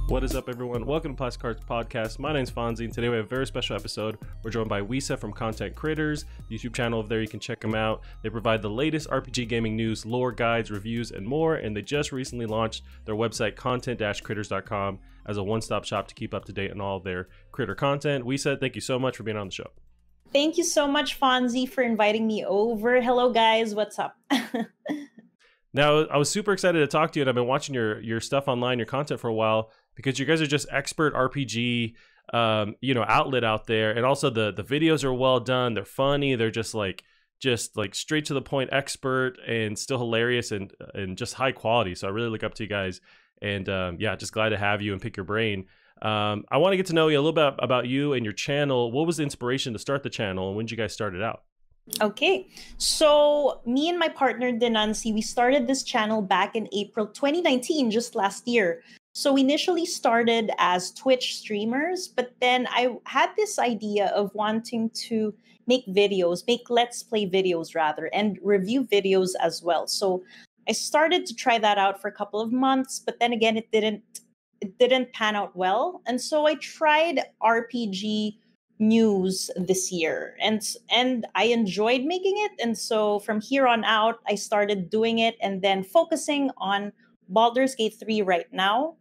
What is up, everyone? Welcome to Plastic Cards Podcast. My name's Fonzie, and today we have a very special episode. We're joined by Wisa from Content Critters, YouTube channel over there. You can check them out. They provide the latest RPG gaming news, lore, guides, reviews, and more. And they just recently launched their website, content-critters.com, as a one-stop shop to keep up to date on all of their critter content. Wisa, thank you so much for being on the show. Thank you so much, Fonzie, for inviting me over. Hello, guys. What's up? Now, I was super excited to talk to you, and I've been watching your stuff online, your content for a while, because you guys are just expert RPG, outlet out there, and also the videos are well done. They're funny. They're just like straight to the point, expert, and still hilarious, and just high quality. So I really look up to you guys, and just glad to have you and pick your brain. I want to get to know you a little bit about you and your channel. What was the inspiration to start the channel, and when did you guys start it out? Okay, so me and my partner, Denancy, we started this channel back in April 2019, just last year. So we initially started as Twitch streamers, but then I had this idea of wanting to make videos, make Let's Play videos rather, and review videos as well. So I started to try that out for a couple of months, but then again, it didn't pan out well. And so I tried RPG news this year, and I enjoyed making it. And so from here on out, I started doing it and then focusing on Baldurs Gate 3 right now,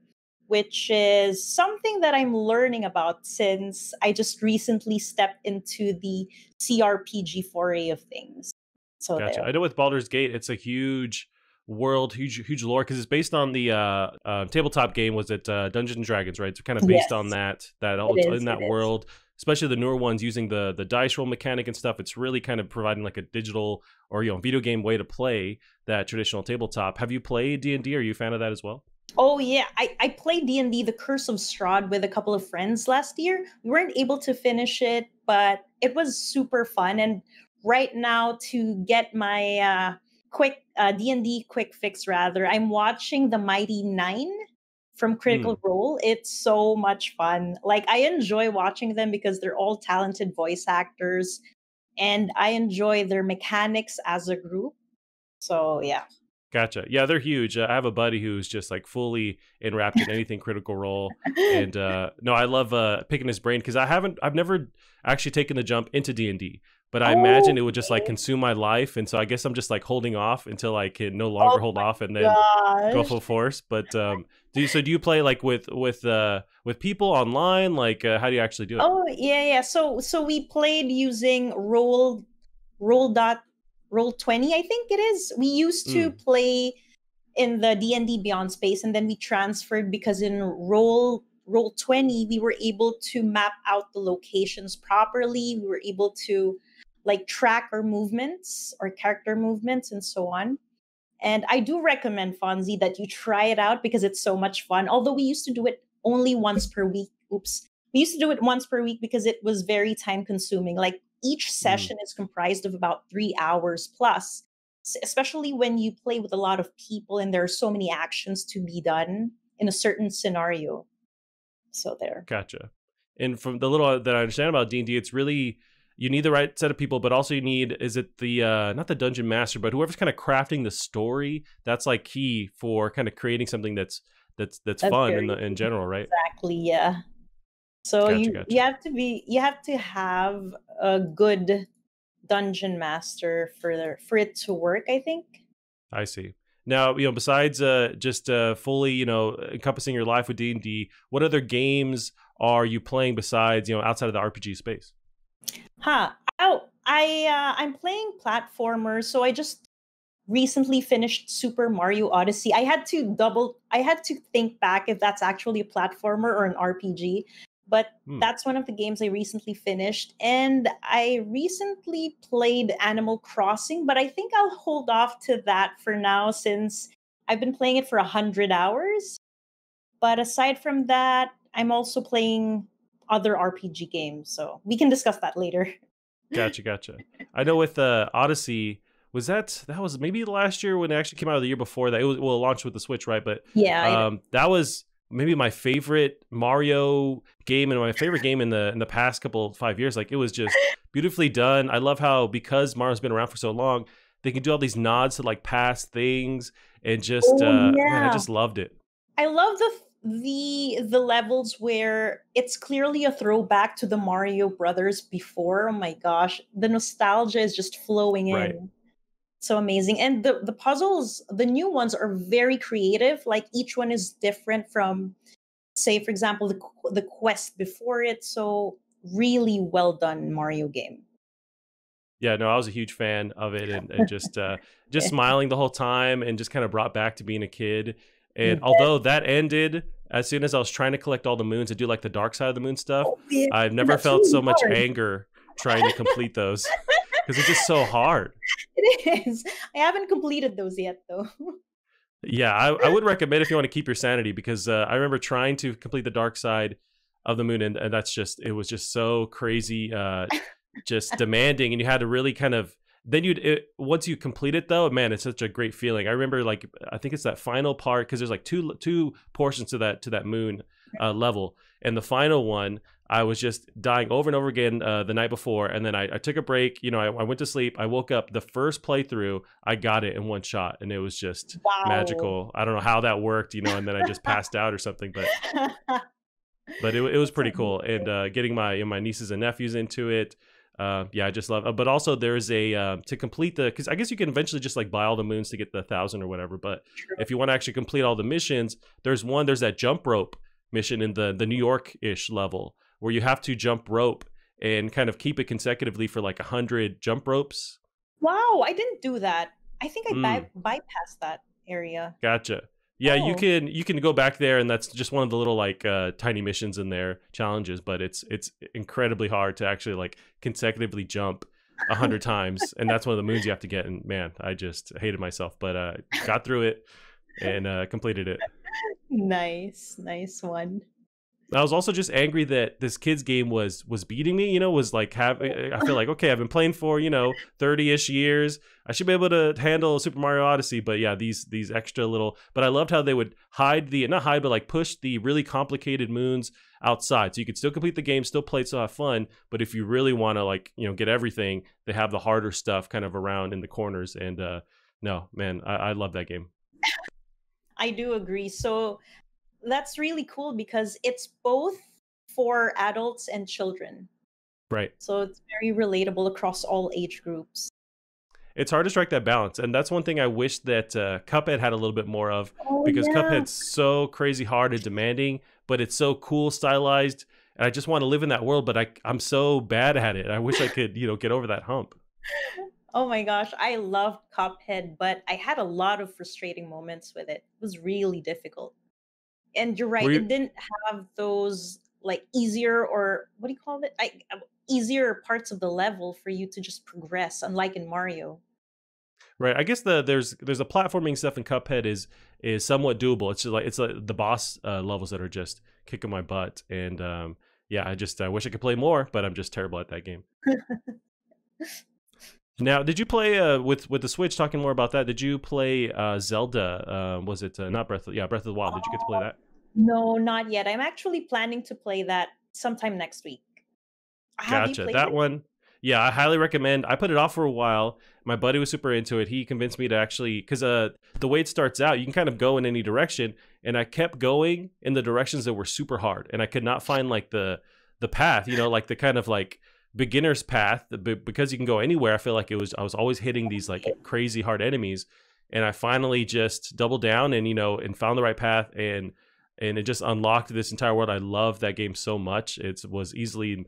which is something that I'm learning about since I just recently stepped into the CRPG foray of things. So gotcha. There. I know with Baldur's Gate, it's a huge world, huge lore, because it's based on the tabletop game. Was it Dungeons and Dragons, right? It's kind of based on that world. Especially the newer ones using the dice roll mechanic and stuff. It's really kind of providing like a digital or video game way to play that traditional tabletop. Have you played D&D? Are you a fan of that as well? Oh yeah, I played D&D, The Curse of Strahd, with a couple of friends last year. We weren't able to finish it, but it was super fun. And right now, to get my quick D&D quick fix, rather, I'm watching The Mighty Nine from Critical Role. It's so much fun. Like, I enjoy watching them because they're all talented voice actors, and I enjoy their mechanics as a group. So yeah. Gotcha. Yeah, they're huge. I have a buddy who's just like fully enwrapped in anything Critical Role, and no, I love picking his brain because I've never actually taken the jump into D&D, but I imagine it would just like consume my life, and so I guess I'm just like holding off until I can no longer hold off and then go full force. But do you play like with people online? Like how do you actually do it? Oh yeah. So we played using Roll20, I think it is. We used to play in the D&D Beyond space, and then we transferred because in Roll20 we were able to map out the locations properly. We were able to like track our movements, our character movements, and so on. And I do recommend, Fonzie, that you try it out because it's so much fun. Although we used to do it only once per week. We used to do it once per week because it was very time consuming. Like, each session is comprised of about 3 hours plus, especially when you play with a lot of people and there are so many actions to be done in a certain scenario. So there. Gotcha. And from the little that I understand about D&D, it's really, you need the right set of people, but also you need, is it the, not the dungeon master, but whoever's kind of crafting the story, that's like key for kind of creating something that's fun in general, right? Exactly, yeah. So gotcha. you have to have a good dungeon master for it to work, I think. I see. Now, besides just fully, encompassing your life with D&D, what other games are you playing besides, outside of the RPG space? I'm playing platformers. So I just recently finished Super Mario Odyssey. I had to think back if that's actually a platformer or an RPG. But that's one of the games I recently finished. And I recently played Animal Crossing, but I think I'll hold off to that for now since I've been playing it for 100 hours. But aside from that, I'm also playing other RPG games. So we can discuss that later. Gotcha. I know with Odyssey, that was maybe last year when it actually came out, or the year before that? It launched with the Switch, right? But yeah, that was maybe my favorite Mario game and my favorite game in the past 5 years. Like, it was just beautifully done. I love how, because Mario's been around for so long, they can do all these nods to like past things and just man, I just loved it. I love the levels where it's clearly a throwback to the Mario Brothers before. Oh my gosh, the nostalgia is just flowing Right. in. So amazing. And the puzzles, the new ones are very creative. Like each one is different from, say, for example, the quest before it. So really well done Mario game. Yeah, no, I was a huge fan of it, and just smiling the whole time, and just kind of brought back to being a kid. And although that ended as soon as I was trying to collect all the moons and do like the dark side of the moon stuff, Oh, yeah, I've never that's felt really so much hard. anger trying to complete those because it's just so hard. It is. I haven't completed those yet, though. Yeah, I would recommend if you want to keep your sanity, because I remember trying to complete the dark side of the moon, and that's just, it was just so crazy, just demanding, and you had to really kind of, then once you complete it though, man, it's such a great feeling. I remember, like, I think it's that final part, because there's like two portions to that moon level, and the final one, I was just dying over and over again the night before, and then I took a break. I went to sleep. I woke up the first playthrough. I got it in one shot, and it was just Wow. magical. I don't know how that worked, and then I just passed out or something, but it was That's pretty cool. And getting my nieces and nephews into it. Yeah, I just love. But also, there's a to complete because I guess you can eventually just like buy all the moons to get the 1,000 or whatever. But true. if you want to actually complete all the missions, there's that jump rope mission in the New York-ish level, where you have to jump rope and kind of keep it consecutively for like 100 jump ropes. Wow, I didn't do that. I think I Mm, bypassed that area. gotcha. Yeah, Oh, you can go back there, and that's just one of the little like tiny missions in there, challenges. But it's incredibly hard to actually like consecutively jump 100 times, and that's one of the moons you have to get. And man, I just hated myself, but got through it and completed it. nice one. I was also just angry that this kid's game was beating me. Was like I feel like, okay, I've been playing for 30ish years. I should be able to handle Super Mario Odyssey. But yeah, these extra little. But I loved how they would hide not hide, but like push the really complicated moons outside, so you could still complete the game, still play, still have fun. But if you really want to like get everything, they have the harder stuff kind of around in the corners. And no, man, I love that game. I do agree. So that's really cool because it's both for adults and children. Right. So it's very relatable across all age groups. It's hard to strike that balance, and that's one thing I wish that Cuphead had a little bit more of, Oh because yeah. Cuphead's so crazy hard and demanding, but it's so cool, stylized, and I just want to live in that world. But I'm so bad at it. I wish I could, get over that hump. Oh my gosh, I loved Cuphead, but I had a lot of frustrating moments with it. It was really difficult. And you're right, Were you it didn't have those like easier, or what do you call it? Easier parts of the level for you to just progress, unlike in Mario. right? I guess there's a platforming stuff in Cuphead is somewhat doable. It's just like the boss levels that are just kicking my butt, and yeah, I wish I could play more, but I'm just terrible at that game. Now, did you play with the Switch? Talking more about that, did you play Zelda? Was it not Breath of the Wild? Did you get to play that? No, not yet. I'm actually planning to play that sometime next week. Have you Gotcha. played That it? one, yeah, I highly recommend. I put it off for a while. My buddy was super into it. He convinced me to actually, because the way it starts out, you can kind of go in any direction, and I kept going in the directions that were super hard, and I could not find like the path, like the kind of like beginner's path, because you can go anywhere. I feel like I was always hitting these like crazy hard enemies, and I finally just doubled down and and found the right path, and it just unlocked this entire world. I love that game so much. It was easily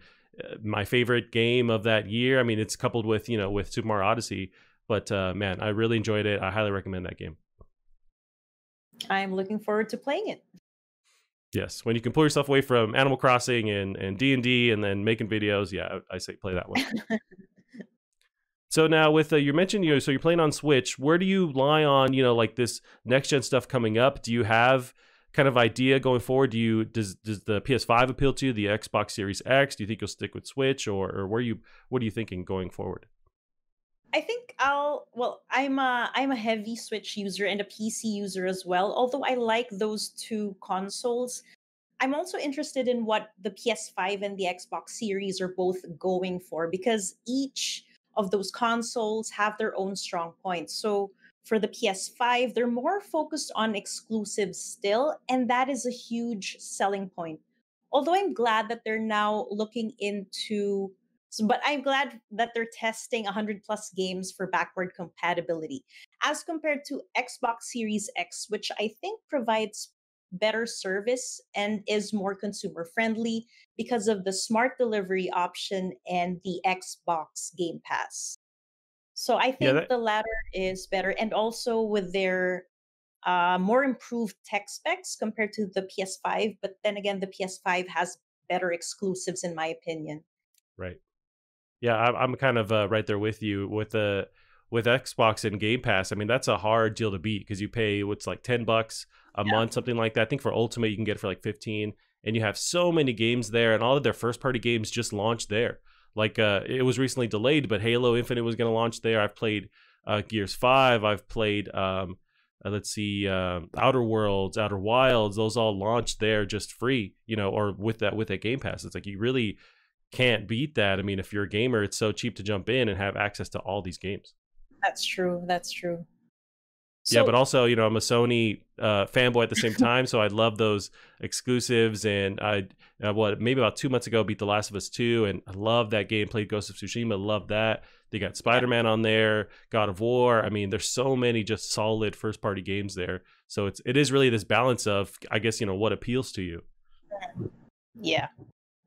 my favorite game of that year. I mean, it's coupled with with Super Mario Odyssey, but man, I really enjoyed it. I highly recommend that game. I'm looking forward to playing it. Yes, when you can pull yourself away from Animal Crossing and D&D and then making videos, yeah, I say play that one. So now with you mentioned so you're playing on Switch. Where do you lie on like this next gen stuff coming up? Do you have kind of idea going forward? Does the PS5 appeal to you? The Xbox Series X? Do you think you'll stick with Switch, or what are you thinking going forward? I think I'm a heavy Switch user and a PC user as well. Although I like those two consoles, I'm also interested in what the PS5 and the Xbox Series are both going for, because each of those consoles have their own strong points. So for the PS5, they're more focused on exclusives still, and that is a huge selling point. Although I'm glad that they're now looking into, but I'm glad that they're testing 100 plus games for backward compatibility as compared to Xbox Series X, which I think provides better service and is more consumer friendly because of the smart delivery option and the Xbox Game Pass. So I Yeah, think the latter is better, and also with their more improved tech specs compared to the PS5. But then again, the PS5 has better exclusives, in my opinion. right. Yeah, I'm kind of right there with you with Xbox and Game Pass. I mean, that's a hard deal to beat because you pay what's like $10 a Yeah. month, something like that. I think for Ultimate you can get it for like 15, and you have so many games there, and all of their first party games just launched there. Like it was recently delayed, but Halo Infinite was going to launch there. I've played Gears 5. I've played let's see, Outer Worlds, Outer Wilds. Those all launched there just free, or with that Game Pass. It's like you really can't beat that. I mean, if you're a gamer, it's so cheap to jump in and have access to all these games. That's true. That's true. Yeah, but So also, I'm a Sony fanboy at the same time, so I love those exclusives. And maybe about 2 months ago, beat The Last of Us 2, and I love that game. Played Ghost of Tsushima, love that. They got Spider-Man on there, God of War. I mean, there's so many just solid first-party games there. So it is really this balance of, I guess, what appeals to you. yeah,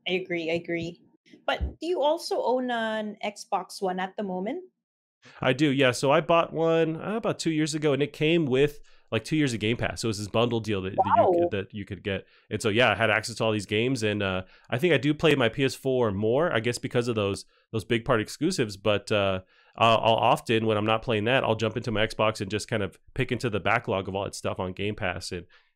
I agree. I agree. But do you also own an Xbox One at the moment? I do, yeah. So I bought one about 2 years ago, and it came with like 2 years of Game Pass. So it was this bundle deal Wow. that you could get. And so yeah, I had access to all these games, and I think I do play my PS4 more, I guess, because of those big part exclusives. But I'll often, when I'm not playing that, I'll jump into my Xbox and just kind of pick into the backlog of all that stuff on Game Pass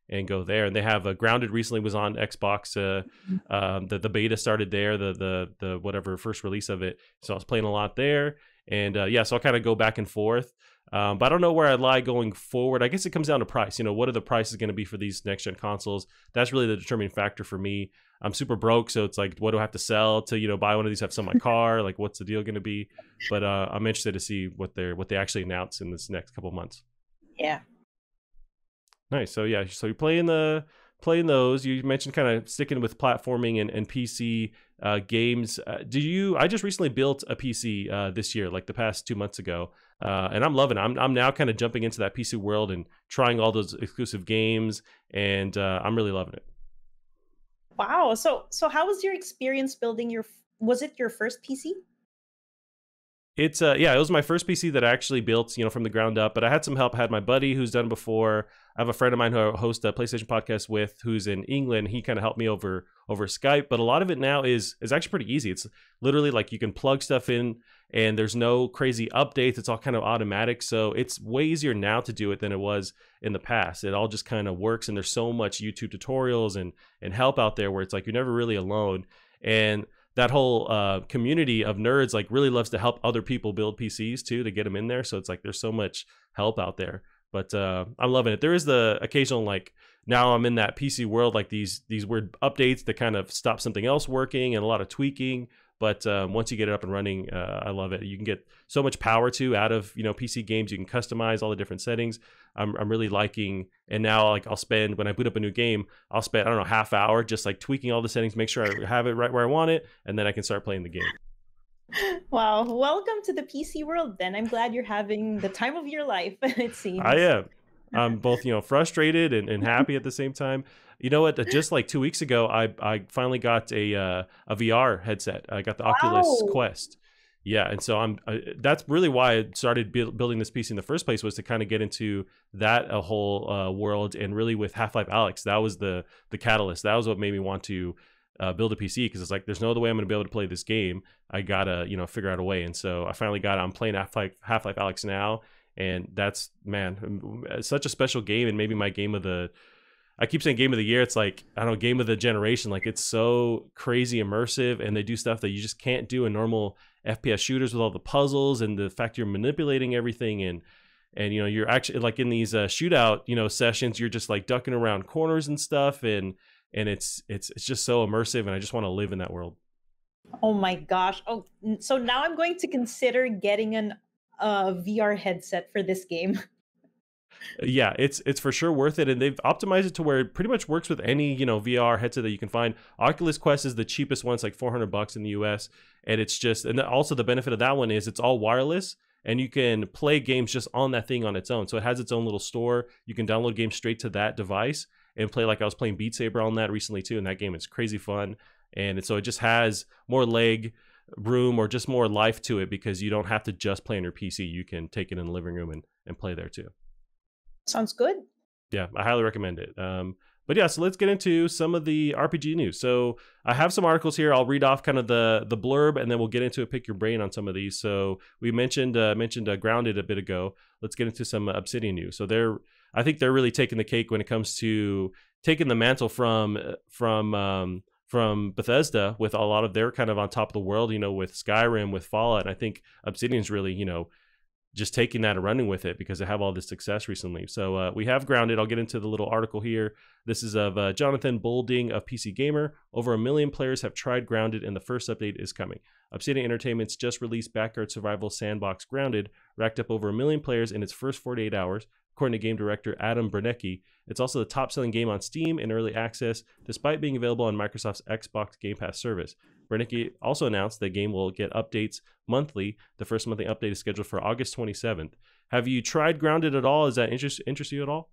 and go there. And they have Grounded recently was on Xbox. The beta started there, the whatever first release of it. So I was playing a lot there. And yeah, so I'll kind of go back and forth. But I don't know where I lie going forward. I guess it comes down to price. What are the prices going to be for these next gen consoles? That's really the determining factor for me. I'm super broke, so it's like, what do I have to sell to buy one of these? Have some in my car? Like, what's the deal going to be? But I'm interested to see what they actually announce in this next couple months. Yeah. Nice. So yeah, so you're playing those. You mentioned kind of sticking with platforming and PC games. I just recently built a PC this year, like the past 2 months ago, and I'm loving it. I'm now kind of jumping into that PC world and trying all those exclusive games, and I'm really loving it. Wow. So how was your experience building was it your first PC? It's yeah, it was my first PC that I actually built, from the ground up. But I had some help. I had my buddy who's done it before. I have a friend of mine who I host a PlayStation podcast with, who's in England. He kind of helped me over Skype. But a lot of it now is actually pretty easy. It's literally like you can plug stuff in, and there's no crazy updates. It's all kind of automatic. So it's way easier now to do it than it was in the past. It all just kind of works, and there's so much YouTube tutorials and help out there where it's like you're never really alone. And that whole community of nerds like really loves to help other people build PCs too, to get them in there. So it's like there's so much help out there. But I'm loving it. There is the occasional, like, now I'm in that PC world, like these weird updates that kind of stop something else working, and a lot of tweaking. But once you get it up and running, I love it. You can get so much power out of PC games. You can customize all the different settings. I'm really liking. And now, like, I'll spend, when I boot up a new game, I'll spend, I don't know, half hour just like tweaking all the settings, make sure I have it right where I want it, and then I can start playing the game. Wow. Welcome to the PC world then. I'm glad you're having the time of your life, it seems. I am. I'm both, frustrated and happy at the same time. You know what? Just like 2 weeks ago, I finally got a VR headset. I got the Oculus Quest. Yeah, and so that's really why I started building this PC in the first place, was to kind of get into that whole world. And really with Half-Life Alyx, that was the catalyst. That was what made me want to build a PC, because it's like there's no other way I'm going to be able to play this game. I gotta figure out a way. And so I finally got it. I'm playing Half-Life Alyx now, and that's, man, such a special game, and maybe my game of the. I keep saying game of the year. It's like, I don't know, game of the generation. Like, it's so crazy immersive, and they do stuff that you just can't do in normal FPS shooters, with all the puzzles and the fact you're manipulating everything, and you're actually like in these shootout sessions, you're just like ducking around corners and stuff, and it's just so immersive, and I just want to live in that world. Oh my gosh. Oh, so now I'm going to consider getting a VR headset for this game. Yeah, it's for sure worth it, and they've optimized it to where it pretty much works with any VR headset that you can find. Oculus Quest is the cheapest one; it's like $400 in the US, and it's just, and also the benefit of that one is it's all wireless, and you can play games just on that thing on its own. So it has its own little store. You can download games straight to that device and play. Like I was playing Beat Saber on that recently too, and that game is crazy fun. And so it just has more leg room or just more life to it because you don't have to just play on your PC. You can take it in the living room and play there too. Sounds good. Yeah, I highly recommend it. But yeah, so let's get into some of the RPG news. So I have some articles here. I'll read off kind of the blurb, and then we'll get into it, pick your brain on some of these. So we mentioned Grounded a bit ago. Let's get into some Obsidian news. So I think they're really taking the cake when it comes to taking the mantle from Bethesda with a lot of their kind of on top of the world, with Skyrim, with Fallout. And I think Obsidian's really, just taking that and running with it because they have all this success recently. So we have Grounded. I'll get into the little article here. This is of Jonathan Boulding of PC Gamer. Over 1 million players have tried Grounded, and the first update is coming. Obsidian Entertainment's just released backyard survival sandbox Grounded racked up over 1 million players in its first 48 hours, according to game director Adam Bernecki. It's also the top-selling game on Steam in early access, despite being available on Microsoft's Xbox Game Pass service. Bernecki also announced the game will get updates monthly. The first monthly update is scheduled for August 27th. Have you tried Grounded at all? Does that interest you at all?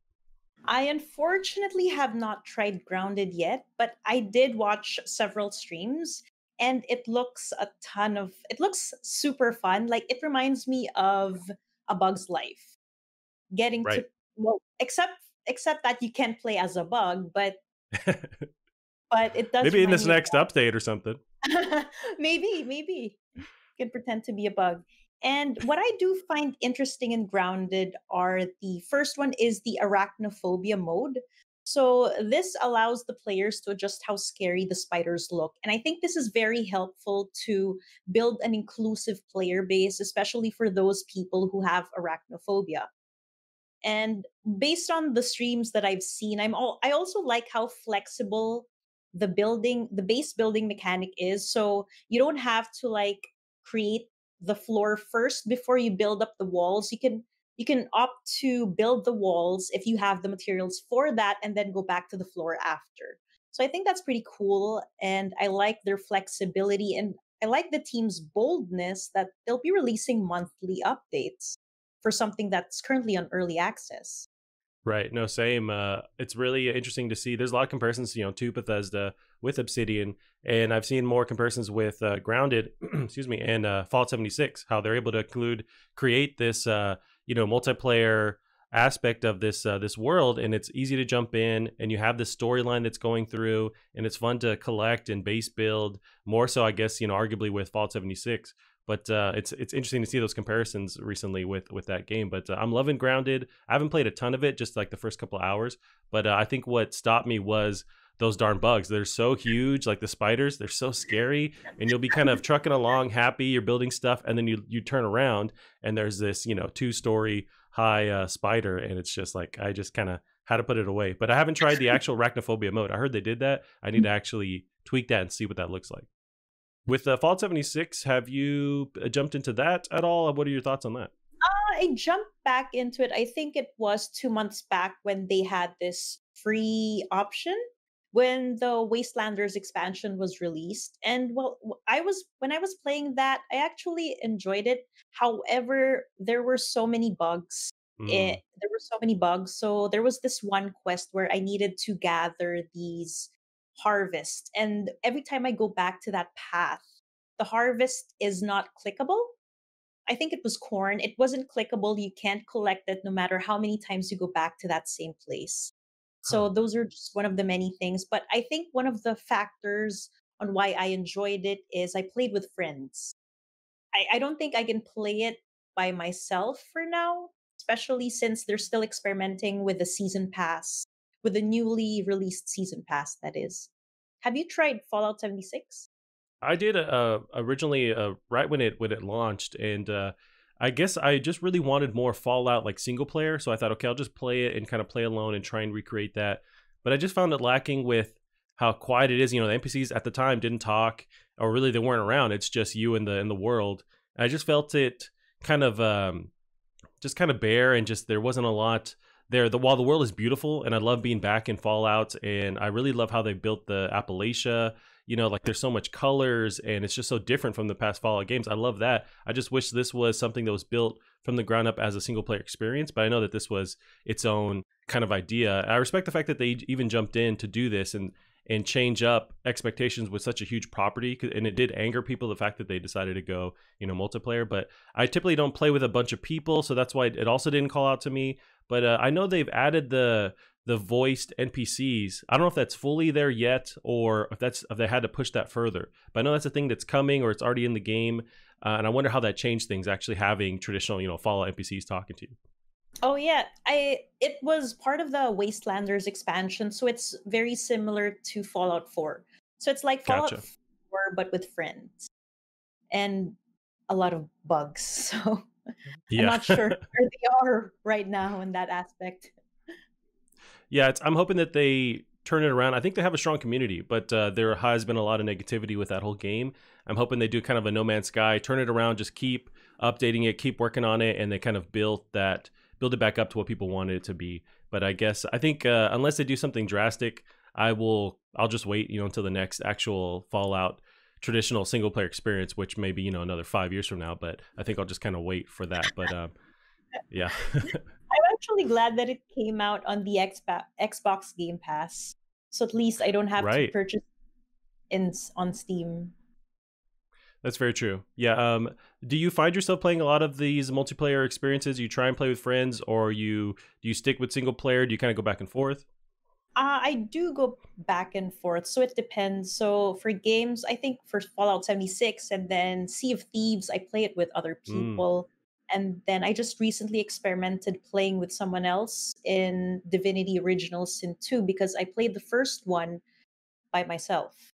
I unfortunately have not tried Grounded yet, but I did watch several streams, and it looks super fun. Like, it reminds me of A Bug's Life. Getting right. to, well, except that you can't play as a bug, but it does. Maybe in this next update or something. maybe you can pretend to be a bug. And what I do find interesting in Grounded are the first one is the arachnophobia mode. So this allows the players to adjust how scary the spiders look. And I think this is very helpful to build an inclusive player base, especially for those people who have arachnophobia. And based on the streams that I've seen, I also like how flexible the base building mechanic is. So you don't have to like create the floor first before you build up the walls. You can opt to build the walls if you have the materials for that and then go back to the floor after. So I think that's pretty cool, and I like their flexibility, and I like the team's boldness that they'll be releasing monthly updates for something that's currently on early access. Right. No, same. It's really interesting to see. There's a lot of comparisons, to Bethesda with Obsidian, and I've seen more comparisons with Grounded, excuse me, and Fallout 76. How they're able to create this, multiplayer aspect of this world, and it's easy to jump in, and you have this storyline that's going through, and it's fun to collect and base build more so, I guess, arguably with Fallout 76. But it's interesting to see those comparisons recently with that game. But I'm loving Grounded. I haven't played a ton of it, just like the first couple of hours. But I think what stopped me was those darn bugs. They're so huge, like the spiders. They're so scary. And you'll be kind of trucking along happy. You're building stuff. And then you turn around and there's this, 2-story high spider. And it's just like, I just kind of had to put it away. But I haven't tried the actual arachnophobia mode. I heard they did that. I need to actually tweak that and see what that looks like. With Fallout 76, have you jumped into that at all? What are your thoughts on that? I jumped back into it. I think it was 2 months back when they had this free option when the Wastelanders expansion was released. And when I was playing that, I actually enjoyed it. However, there were so many bugs. So there was this one quest where I needed to gather these harvest, and every time I go back to that path, the harvest is not clickable. I think it was corn. It wasn't clickable. You can't collect it no matter how many times you go back to that same place. So those are just one of the many things. But I think one of the factors on why I enjoyed it is I played with friends. I don't think I can play it by myself for now, especially since they're still experimenting with the season pass, with the newly released season pass, that is. Have you tried Fallout 76? I did originally right when it launched, and I guess I just really wanted more Fallout like single player, so I thought, okay, I'll just play it and kind of play alone and try and recreate that. But I just found it lacking with how quiet it is. The NPCs at the time didn't talk, or really they weren't around. It's just you in the world. And I just felt it kind of bare, and just there wasn't a lot while the world is beautiful and I love being back in Fallout, and I really love how they built the Appalachia. You know, like there's so much colors and it's just so different from the past Fallout games. I love that. I just wish this was something that was built from the ground up as a single player experience, but I know that this was its own kind of idea. I respect the fact that they even jumped in to do this and change up expectations with such a huge property, and it did anger people, the fact that they decided to go, you know, multiplayer. But I typically don't play with a bunch of people, so that's why it also didn't call out to me. But I know they've added the voiced NPCs. I don't know if that's fully there yet, or if they had to push that further. But I know that's a thing that's coming, or it's already in the game. And I wonder how that changed things, actually having traditional, you know, Fallout NPCs talking to you. Oh yeah, it was part of the Wastelanders expansion, so it's very similar to Fallout 4. So it's like Fallout Gotcha. 4 but with friends and a lot of bugs. So I'm Yeah. not sure where they are right now in that aspect. Yeah, I'm hoping that they turn it around. I think they have a strong community, but there has been a lot of negativity with that whole game. I'm hoping they do kind of a No Man's Sky, turn it around, just keep updating it, keep working on it, and they kind of build it back up to what people wanted it to be. But I think unless they do something drastic, I'll just wait, you know, until the next actual Fallout traditional single player experience, which may be, you know, another 5 years from now. But I think I'll just kind of wait for that. But yeah. I'm actually glad that it came out on the Xbox Game Pass. So at least I don't have to Right. purchase on Steam. That's very true. Yeah. Do you find yourself playing a lot of these multiplayer experiences? You try and play with friends, or do you stick with single player? Do you kind of go back and forth? I do go back and forth, so it depends. So for games, I think for Fallout 76 and then Sea of Thieves, I play it with other Mm, people. And then I just recently experimented playing with someone else in Divinity Original Sin 2 because I played the first one by myself.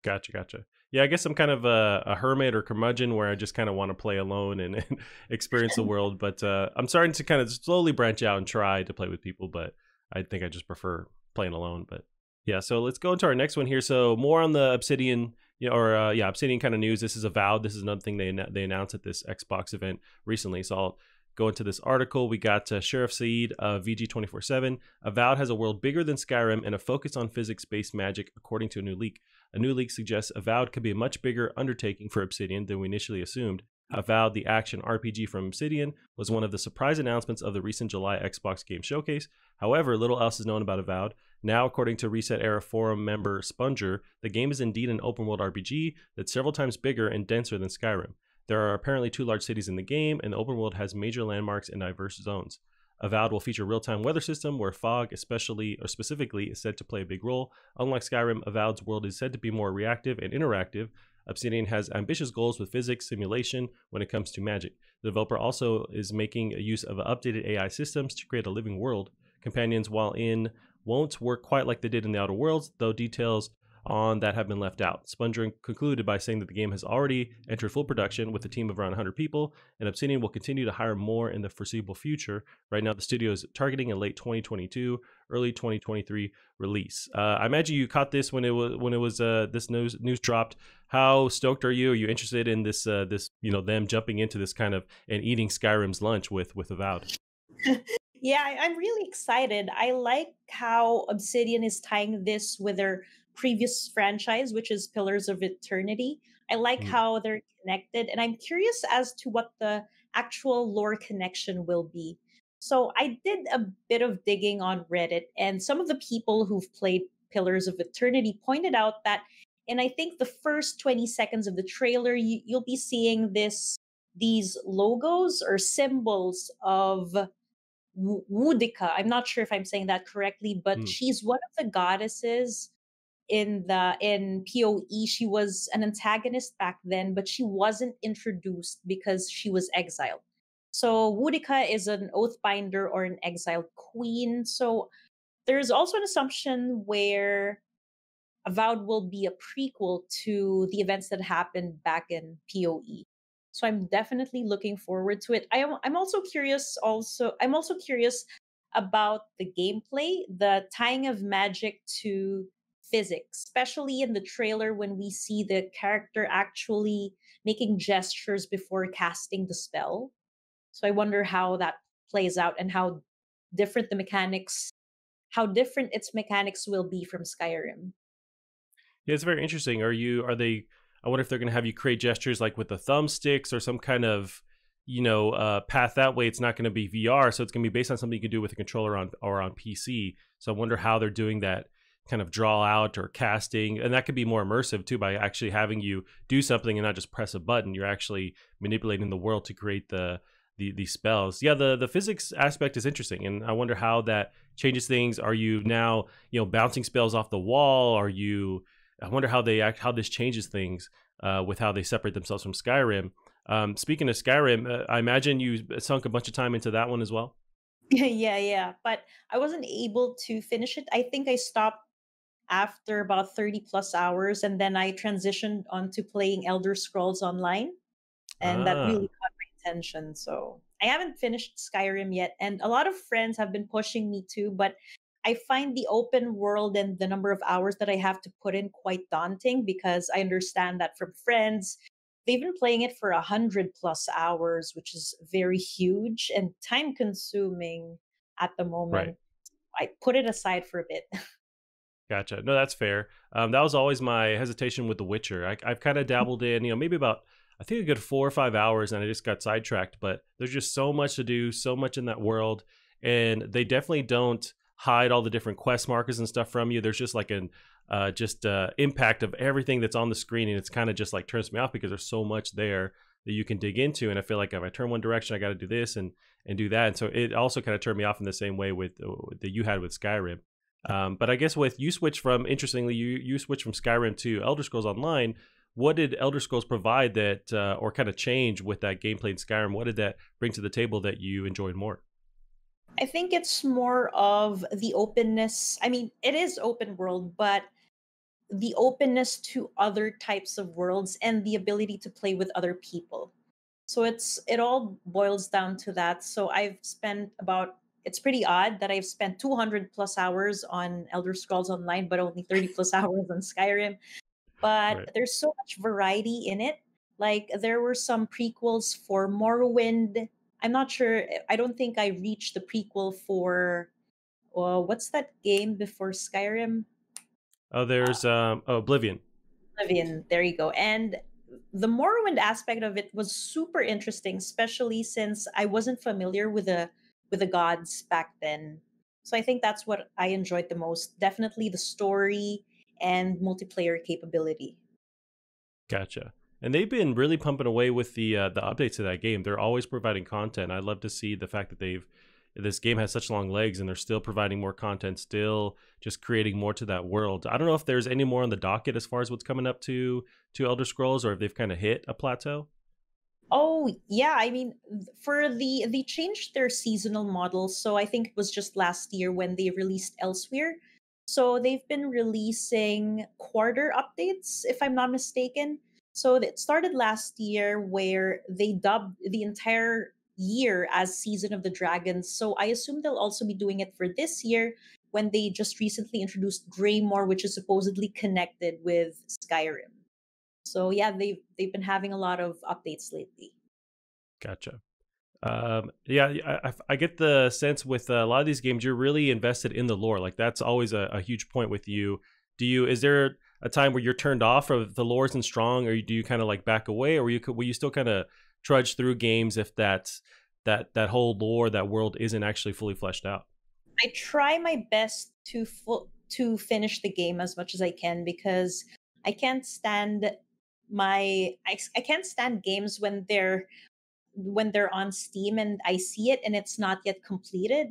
gotcha, gotcha. Yeah, I guess I'm kind of a hermit or curmudgeon where I just kind of want to play alone and experience the world. But I'm starting to kind of slowly branch out and try to play with people. But I think I just prefer playing alone. But yeah, so let's go into our next one here. So more on the Obsidian, you know, or yeah, Obsidian kind of news. This is Avowed. This is another thing they announced at this Xbox event recently. So I'll go into this article. We got Sheriff Saeed of VG247. Avowed has a world bigger than Skyrim and a focus on physics-based magic, according to a new leak. A new leak suggests Avowed could be a much bigger undertaking for Obsidian than we initially assumed. Avowed, the action RPG from Obsidian, was one of the surprise announcements of the recent July Xbox Game Showcase. However, little else is known about Avowed. Now, according to Reset Era forum member Sponger, the game is indeed an open world RPG that's several times bigger and denser than Skyrim. There are apparently 2 large cities in the game, and the open world has major landmarks and diverse zones. Avowed will feature real-time weather system where fog, especially or specifically, is said to play a big role. Unlike Skyrim, Avowed's world is said to be more reactive and interactive. Obsidian has ambitious goals with physics simulation when it comes to magic. The developer also is making use of updated AI systems to create a living world. Companions, while in, won't work quite like they did in the Outer Worlds, though details on that have been left out. Sponger concluded by saying that the game has already entered full production with a team of around 100 people, and Obsidian will continue to hire more in the foreseeable future. Right now, the studio is targeting a late 2022, early 2023 release. I imagine you caught this when it was this news dropped. How stoked are you? Are you interested in this you know, them jumping into this kind of and eating Skyrim's lunch with Avowed? Yeah, I'm really excited. I like how Obsidian is tying this with their previous franchise, which is Pillars of Eternity. I like Mm, how they're connected, and I'm curious as to what the actual lore connection will be. So I did a bit of digging on Reddit, and some of the people who've played Pillars of Eternity pointed out that in I think the first 20 seconds of the trailer, you'll be seeing these logos or symbols of Wudika. I'm not sure if I'm saying that correctly, but mm. she's one of the goddesses in PoE. She was an antagonist back then, but she wasn't introduced because she was exiled. So Wudika is an oathbinder or an exiled queen. So there's also an assumption where Avowed will be a prequel to the events that happened back in PoE. So I'm definitely looking forward to it. I'm also curious. I'm also curious about the gameplay, the tying of magic to physics, especially in the trailer when we see the character actually making gestures before casting the spell. So I wonder how that plays out and how different the mechanics, how different its mechanics will be from Skyrim. Yeah, it's very interesting. Are they, I wonder if they're going to have you create gestures like with the thumbsticks or some kind of, path that way. It's not going to be VR. So it's going to be based on something you can do with a controller on PC. So I wonder how they're doing that kind of draw out or casting. And that could be more immersive too, by actually having you do something and not just press a button. You're actually manipulating the world to create the spells. Yeah, the physics aspect is interesting, and I wonder how that changes things. Are you now bouncing spells off the wall? Are you? I wonder how they act, how this changes things with how they separate themselves from Skyrim. Speaking of Skyrim, I imagine you sunk a bunch of time into that one as well. Yeah, yeah. But I wasn't able to finish it. I think I stopped after about 30 plus hours, and then I transitioned onto playing Elder Scrolls Online, and that really Ah, caught my attention. So I haven't finished Skyrim yet, and a lot of friends have been pushing me to, but I find the open world and the number of hours that I have to put in quite daunting, because I understand that from friends. They've been playing it for 100 plus hours, which is very huge and time consuming at the right. moment. I put it aside for a bit. Gotcha. No, that's fair. That was always my hesitation with The Witcher. I've kind of dabbled in, maybe about, I think a good 4 or 5 hours, and I just got sidetracked. But there's just so much to do, so much in that world, and they definitely don't hide all the different quest markers and stuff from you. There's just like an just impact of everything that's on the screen, and it's kind of just like turns me off because there's so much there that you can dig into. And I feel like if I turn one direction, I got to do this and do that. And so it also kind of turned me off in the same way with that you had with Skyrim. But I guess with you switch from, interestingly, you switch from Skyrim to Elder Scrolls Online. What did Elder Scrolls provide that, or kind of change with that gameplay in Skyrim? What did that bring to the table that you enjoyed more? I think it's more of the openness. I mean, it is open world, but the openness to other types of worlds and the ability to play with other people. So it all boils down to that. So I've spent about, it's pretty odd that I've spent 200 plus hours on Elder Scrolls Online, but only 30 plus hours on Skyrim. But Right. there's so much variety in it. Like there were some prequels for Morrowind. I'm not sure. I don't think I reached the prequel for what's that game before Skyrim? Oh, there's Oblivion. Oblivion. There you go. And the Morrowind aspect of it was super interesting, especially since I wasn't familiar with the gods back then. So I think that's what I enjoyed the most. Definitely the story and multiplayer capability. Gotcha. And they've been really pumping away with the updates to that game. They're always providing content. I love to see the fact that this game has such long legs and they're still providing more content, still just creating more to that world. I don't know if there's any more on the docket as far as what's coming up to Elder Scrolls, or if they've kind of hit a plateau. Oh yeah, I mean, for they changed their seasonal model, so I think it was just last year when they released Elsewhere. So they've been releasing quarter updates, if I'm not mistaken. So it started last year where they dubbed the entire year as Season of the Dragons. So I assume they'll also be doing it for this year when they just recently introduced Greymore, which is supposedly connected with Skyrim. So yeah, they've been having a lot of updates lately. Gotcha. Yeah, I get the sense with a lot of these games, you're really invested in the lore. Like that's always a huge point with you. Is there a time where you're turned off of the lore isn't strong, or do you kind of like back away, or will you still kind of trudge through games if that whole lore, that world isn't actually fully fleshed out? I try my best to finish the game as much as I can, because I can't stand I can't stand games when they're on Steam and I see it and it's not yet completed.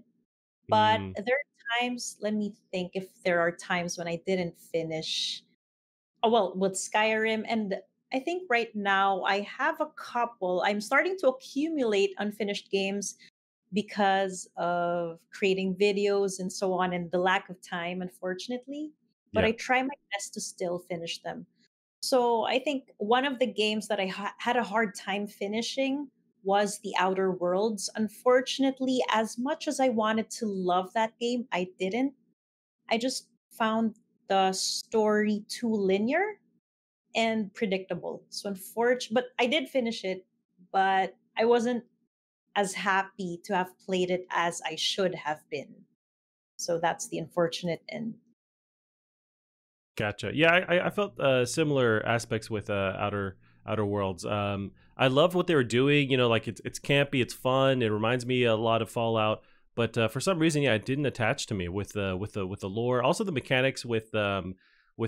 But Mm, there are times, let me think if there are times when I didn't finish. Oh, well, with Skyrim, and I think right now I have a couple. I'm starting to accumulate unfinished games because of creating videos and so on, and the lack of time, unfortunately. But yeah. I try my best to still finish them. So I think one of the games that I had a hard time finishing was The Outer Worlds. Unfortunately, as much as I wanted to love that game, I didn't. I just found the story too linear and predictable. So unfortunately, but I did finish it, but I wasn't as happy to have played it as I should have been. So that's the unfortunate end. Gotcha. Yeah, I felt similar aspects with Outer Worlds. I loved what they were doing. You know, like it's campy, it's fun. It reminds me a lot of Fallout, but for some reason, yeah, it didn't attach to me with the lore. Also, the mechanics with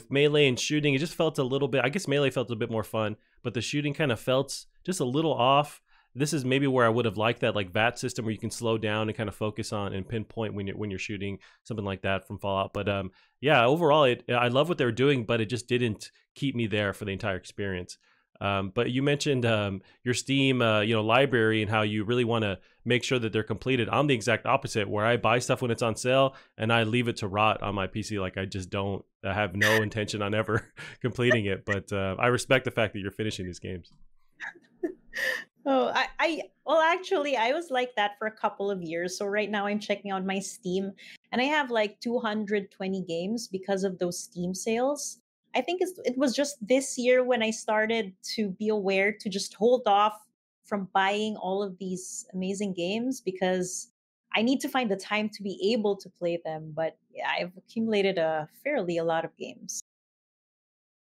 melee and shooting, it just felt a little bit. I guess melee felt a bit more fun, but the shooting kind of felt just a little off. This is maybe where I would have liked that like VAT system where you can slow down and kind of focus on and pinpoint when you're shooting, something like that from Fallout. But yeah, overall, I love what they were doing, but it just didn't keep me there for the entire experience. But you mentioned your Steam library and how you really want to make sure that they're completed. I'm the exact opposite, where I buy stuff when it's on sale and I leave it to rot on my PC. Like I just don't I have no intention on ever completing it. But I respect the fact that you're finishing these games. Oh, well, actually, I was like that for a couple of years. So right now I'm checking out my Steam and I have like 220 games because of those Steam sales. I think it was just this year when I started to be aware to just hold off from buying all of these amazing games because I need to find the time to be able to play them. But yeah, I've accumulated a lot of games.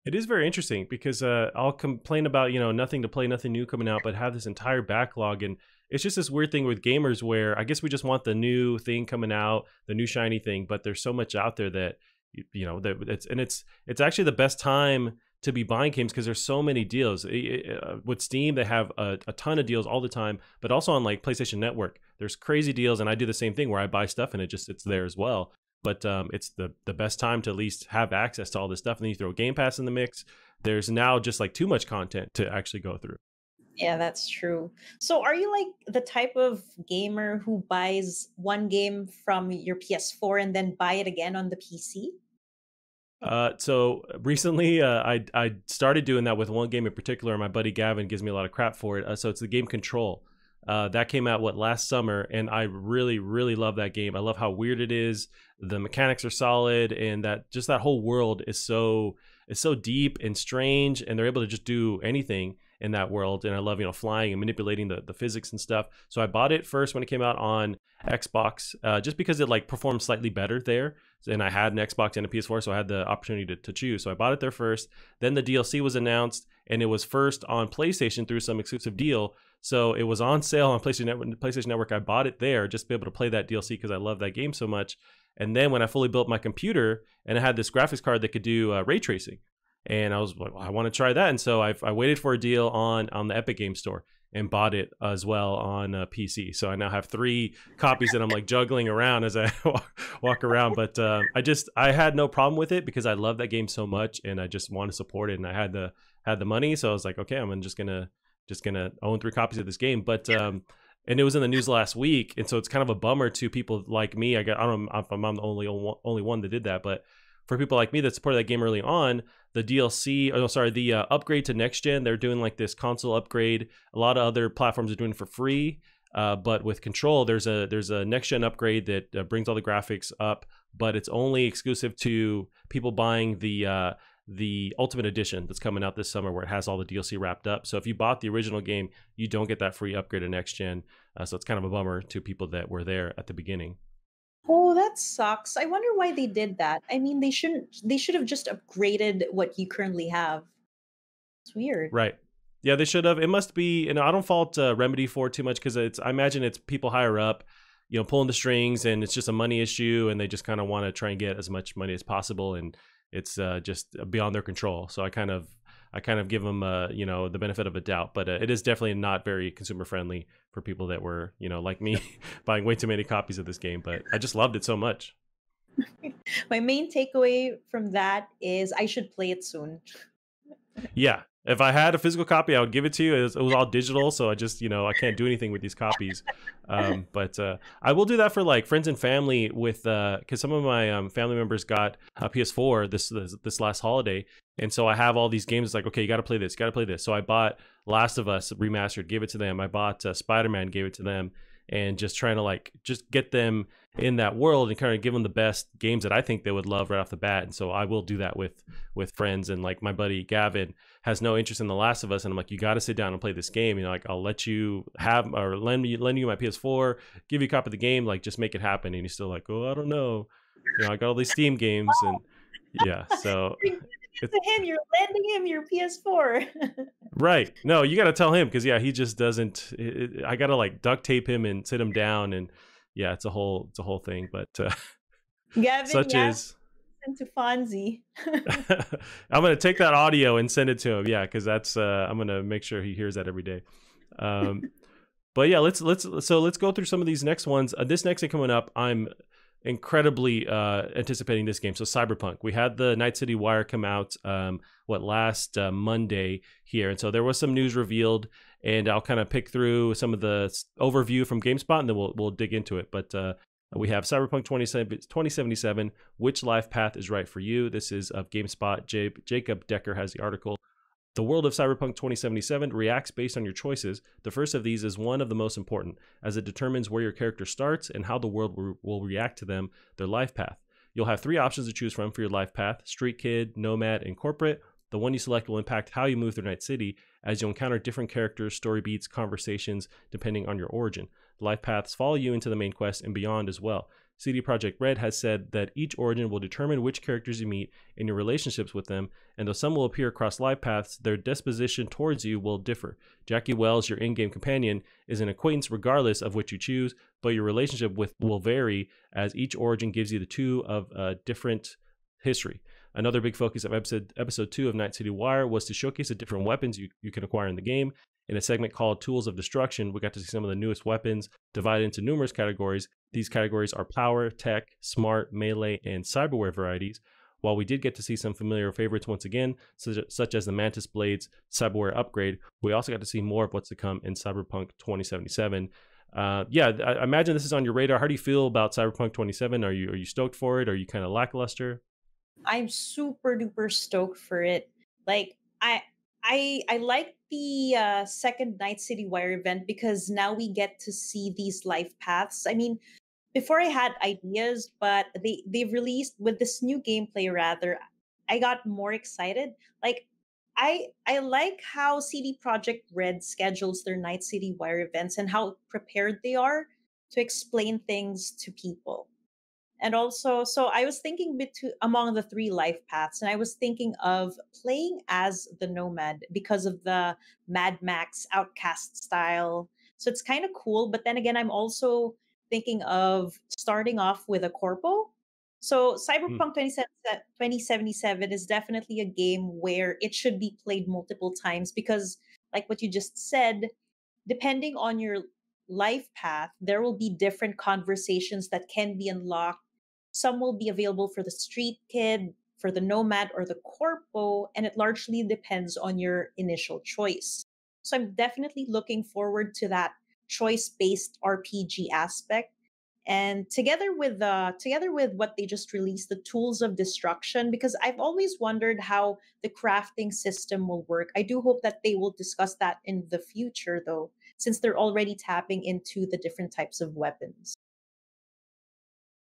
It is very interesting because I'll complain about, nothing to play, nothing new coming out, but have this entire backlog. And it's just this weird thing with gamers where I guess we just want the new thing coming out, the new shiny thing, but there's so much out there that, it's actually the best time to be buying games because there's so many deals. With Steam, they have a ton of deals all the time, but also on like PlayStation Network, there's crazy deals. And I do the same thing where I buy stuff and it's there as well. But it's the best time to at least have access to all this stuff. And then you throw Game Pass in the mix. There's now just like too much content to actually go through. Yeah, that's true. So are you like the type of gamer who buys one game from your PS4 and then buy it again on the PC? So recently, I started doing that with one game in particular. My buddy Gavin gives me a lot of crap for it. So it's the game Control. That came out last summer, and I really, really love that game. I love how weird it is. The mechanics are solid, and that whole world is so deep and strange, and they're able to just do anything in that world. And I love flying and manipulating the physics and stuff. So I bought it first when it came out on Xbox, just because it like performed slightly better there. And I had an Xbox and a PS4, so I had the opportunity to choose. So I bought it there first. Then the DLC was announced, and it was first on PlayStation through some exclusive deal. So it was on sale on PlayStation Network. I bought it there just to be able to play that DLC because I love that game so much. And then when I fully built my computer and I had this graphics card that could do ray tracing, and I was like, well, I want to try that. And so I waited for a deal on the Epic Game Store and bought it as well on PC. So I now have 3 copies that I'm like juggling around as I walk around. But I had no problem with it because I love that game so much and I just want to support it. And I had the money, so I was like, okay, I'm just gonna own 3 copies of this game. But and it was in the news last week, and so it's kind of a bummer to people like me. I don't know if I'm the only one that did that, but for people like me that supported that game early on, the DLC, the upgrade to next gen, they're doing like this console upgrade. A lot of other platforms are doing it for free, but with Control, there's a next gen upgrade that brings all the graphics up, but it's only exclusive to people buying the Ultimate Edition that's coming out this summer, where it has all the DLC wrapped up. So if you bought the original game, you don't get that free upgrade to next gen. So it's kind of a bummer to people that were there at the beginning. Oh, that sucks. I wonder why they did that. I mean, they should have just upgraded what you currently have. It's weird. Right. Yeah, they should have. It must be, I don't fault Remedy for it too much because I imagine it's people higher up, pulling the strings, and it's just a money issue, and they just kind of want to try and get as much money as possible, and it's just beyond their control. So I kind of give them the benefit of a doubt, but it is definitely not very consumer friendly for people that were like me buying way too many copies of this game. But I just loved it so much. My main takeaway from that is I should play it soon. Yeah. If I had a physical copy, I would give it to you. It was all digital, so I just, I can't do anything with these copies. But I will do that for like friends and family with, because some of my family members got a PS4 this last holiday, and so I have all these games. It's like, okay, you got to play this, So I bought Last of Us Remastered, gave it to them. I bought Spider-Man, gave it to them. and just trying to like just get them in that world and kind of give them the best games that I think they would love right off the bat. And so I will do that with friends. And like my buddy Gavin has no interest in The Last of Us, and I'm like, you got to sit down and play this game. You know, like I'll let you have or lend you my PS4, give you a copy of the game, like just make it happen. And he's still like, oh, I don't know. You know, I got all these Steam games, and yeah, so to him, you're lending him your PS4. Right. No, you got to tell him, because yeah, he just doesn't. I got to like duct tape him and sit him down, and yeah, it's a whole thing. But Gavin, such is to Fonzie. I'm gonna take that audio and send it to him. Yeah, because that's I'm gonna make sure he hears that every day. But yeah, let's go through some of these next ones. This next thing coming up, I'm incredibly anticipating this game. So Cyberpunk, we had the Night City Wire come out last Monday here, and so there was some news revealed, and I'll kind of pick through some of the overview from GameSpot, and then we'll dig into it. But we have Cyberpunk 2077, which life path is right for you? This is of GameSpot. Jacob Decker has the article. The world of Cyberpunk 2077 reacts based on your choices. The first of these is one of the most important, as it determines where your character starts and how the world will react to them, their life path. You'll have 3 options to choose from for your life path: Street Kid, Nomad, and Corporate. The one you select will impact how you move through Night City, as you'll encounter different characters, story beats, conversations, depending on your origin. The life paths follow you into the main quest and beyond as well. CD Projekt Red has said that each origin will determine which characters you meet and your relationships with them, and though some will appear across life paths, their disposition towards you will differ. Jackie Wells, your in-game companion, is an acquaintance regardless of which you choose, but your relationship with will vary, as each origin gives you the two of a different history. Another big focus of episode 2 of Night City Wire was to showcase the different weapons you can acquire in the game. In a segment called Tools of Destruction, we got to see some of the newest weapons divided into numerous categories. These categories are power, tech, smart, melee, and cyberware varieties. While we did get to see some familiar favorites once again, such as the Mantis Blade's cyberware upgrade, we also got to see more of what's to come in Cyberpunk 2077. I imagine this is on your radar. How do you feel about Cyberpunk 2077? Are you stoked for it? Are you kind of lackluster? I'm super duper stoked for it. Like I like the second Night City Wire event, because now we get to see these life paths. I mean, before I had ideas, but they've released with this new gameplay rather, I got more excited. Like I like how CD Projekt Red schedules their Night City Wire events and how prepared they are to explain things to people. And also, so I was thinking among the 3 life paths, and I was thinking of playing as the Nomad because of the Mad Max Outcast style. So it's kind of cool. But then again, I'm also thinking of starting off with a Corpo. So Cyberpunk 2077 is definitely a game where it should be played multiple times, because like what you just said, depending on your life path, there will be different conversations that can be unlocked. Some will be available for the Street Kid, for the Nomad, or the Corpo, and it largely depends on your initial choice. So I'm definitely looking forward to that choice-based RPG aspect. And together with what they just released, the Tools of Destruction, because I've always wondered how the crafting system will work. I do hope that they will discuss that in the future, though, since they're already tapping into the different types of weapons.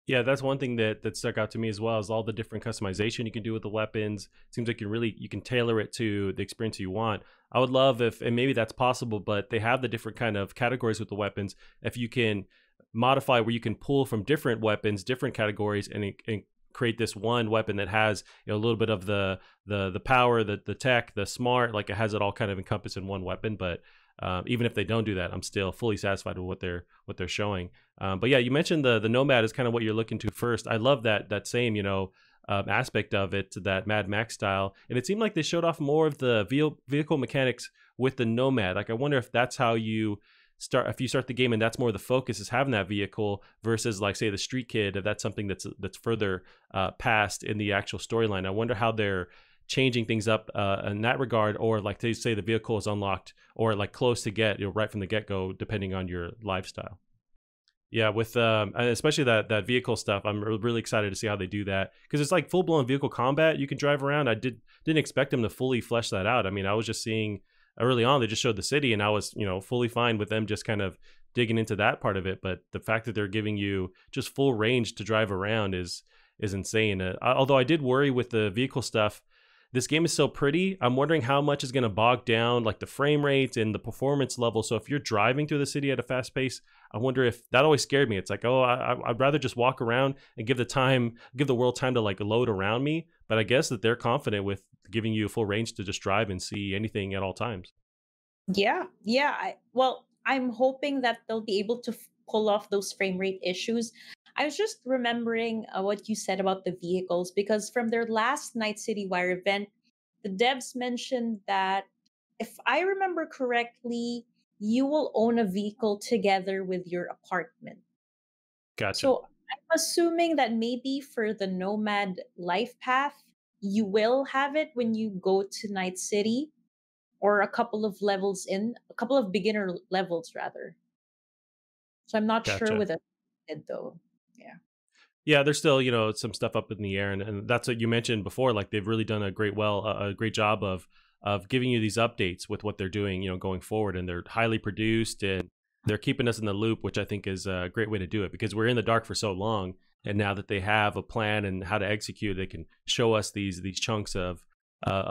Yeah, that's one thing that stuck out to me as well, is all the different customization you can do with the weapons. It seems like you can tailor it to the experience you want. I would love if, and maybe that's possible, but they have the different kind of categories with the weapons. If you can modify where you can pull from different weapons, different categories, and create this one weapon that has, you know, a little bit of the power, the tech, the smart, like it has it all kind of encompassed in one weapon. But even if they don't do that, I'm still fully satisfied with what they're showing. But yeah, you mentioned the Nomad is kind of what you're looking to first. I love that same, you know, aspect of it, that Mad Max style. And it seemed like they showed off more of the vehicle mechanics with the Nomad. Like I wonder if that's how you start the game, and that's more the focus, is having that vehicle, versus like say the Street Kid, if that's something that's further past in the actual storyline. I wonder how they're changing things up in that regard, or like they say the vehicle is unlocked or like close to get, you know, right from the get-go, depending on your lifestyle. Yeah, with especially that vehicle stuff, I'm really excited to see how they do that, because it's like full-blown vehicle combat you can drive around. I didn't expect them to fully flesh that out. I mean, I was just seeing early on they just showed the city, and I was, you know, fully fine with them just kind of digging into that part of it. But the fact that they're giving you just full range to drive around is insane. Although I did worry with the vehicle stuff. This game is so pretty. I'm wondering how much is going to bog down like the frame rates and the performance level. So if you're driving through the city at a fast pace, I wonder if that always scared me. It's like, oh, I'd rather just walk around and give the world time to like load around me. But I guess that they're confident with giving you full range to just drive and see anything at all times. Yeah, yeah. Well, I'm hoping that they'll be able to pull off those frame rate issues. I was just remembering what you said about the vehicles because from their last Night City Wire event, the devs mentioned that if I remember correctly, you will own a vehicle together with your apartment. Gotcha. So I'm assuming that maybe for the Nomad life path, you will have it when you go to Night City or a couple of beginner levels rather. So I'm not sure Gotcha. with a kid though. Yeah. Yeah, there's still, some stuff up in the air, and that's what you mentioned before. Like they've really done a great job of giving you these updates with what they're doing, going forward, and they're highly produced and they're keeping us in the loop, which I think is a great way to do it because we're in the dark for so long, and now that they have a plan and how to execute, they can show us these chunks of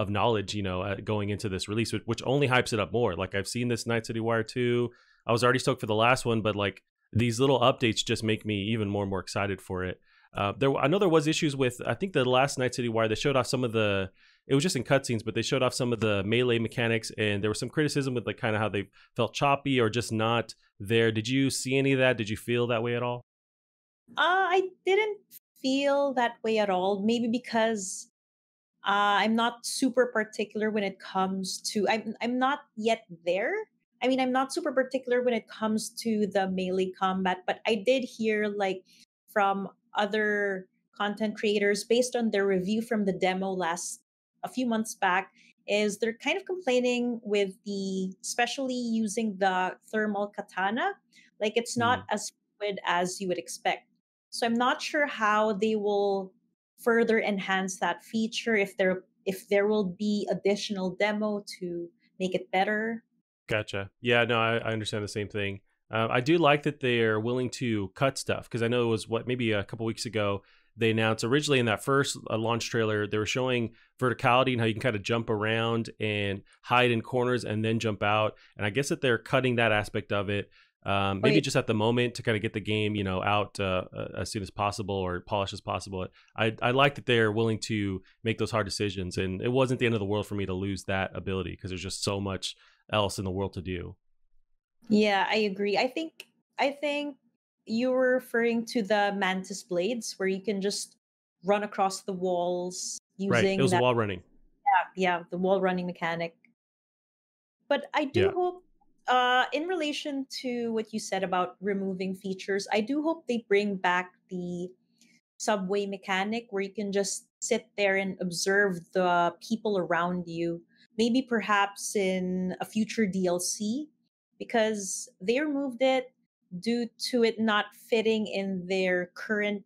knowledge, going into this release, which only hypes it up more. Like I've seen this Night City Wire 2. I was already stoked for the last one, but like these little updates just make me even more and more excited for it. I know there was issues with, I think the last Night City Wire, they showed off some of the, it was just in cutscenes, but they showed off some of the melee mechanics, and there was some criticism with like kind of how they felt choppy or just not there. Did you see any of that? Did you feel that way at all? I didn't feel that way at all. Maybe because I'm not super particular when it comes to I'm not yet there. I mean, I'm not super particular when it comes to the melee combat, but I did hear like from other content creators based on their review from the demo last a few months back is they're kind of complaining with the especially using the thermal katana, like it's not Mm, as fluid as you would expect. So I'm not sure how they will further enhance that feature if there will be additional demo to make it better. gotcha. Yeah, no, I understand the same thing. I do like that they're willing to cut stuff because I know it was maybe a couple weeks ago they announced originally in that first launch trailer they were showing verticality and how you can kind of jump around and hide in corners and then jump out. And I guess that they're cutting that aspect of it. Oh, Maybe yeah. just at the moment to kind of get the game, out as soon as possible or polished as possible. I like that they're willing to make those hard decisions, and it wasn't the end of the world for me to lose that ability because there's just so much else in the world to do. Yeah, I agree. I think you were referring to the mantis blades where you can just run across the walls Right. It using was that wall running. yeah, the wall running mechanic. But I do Yeah. hope in relation to what you said about removing features, I do hope they bring back the subway mechanic where you can just sit there and observe the people around you. Maybe perhaps in a future DLC, because they removed it due to it not fitting in the current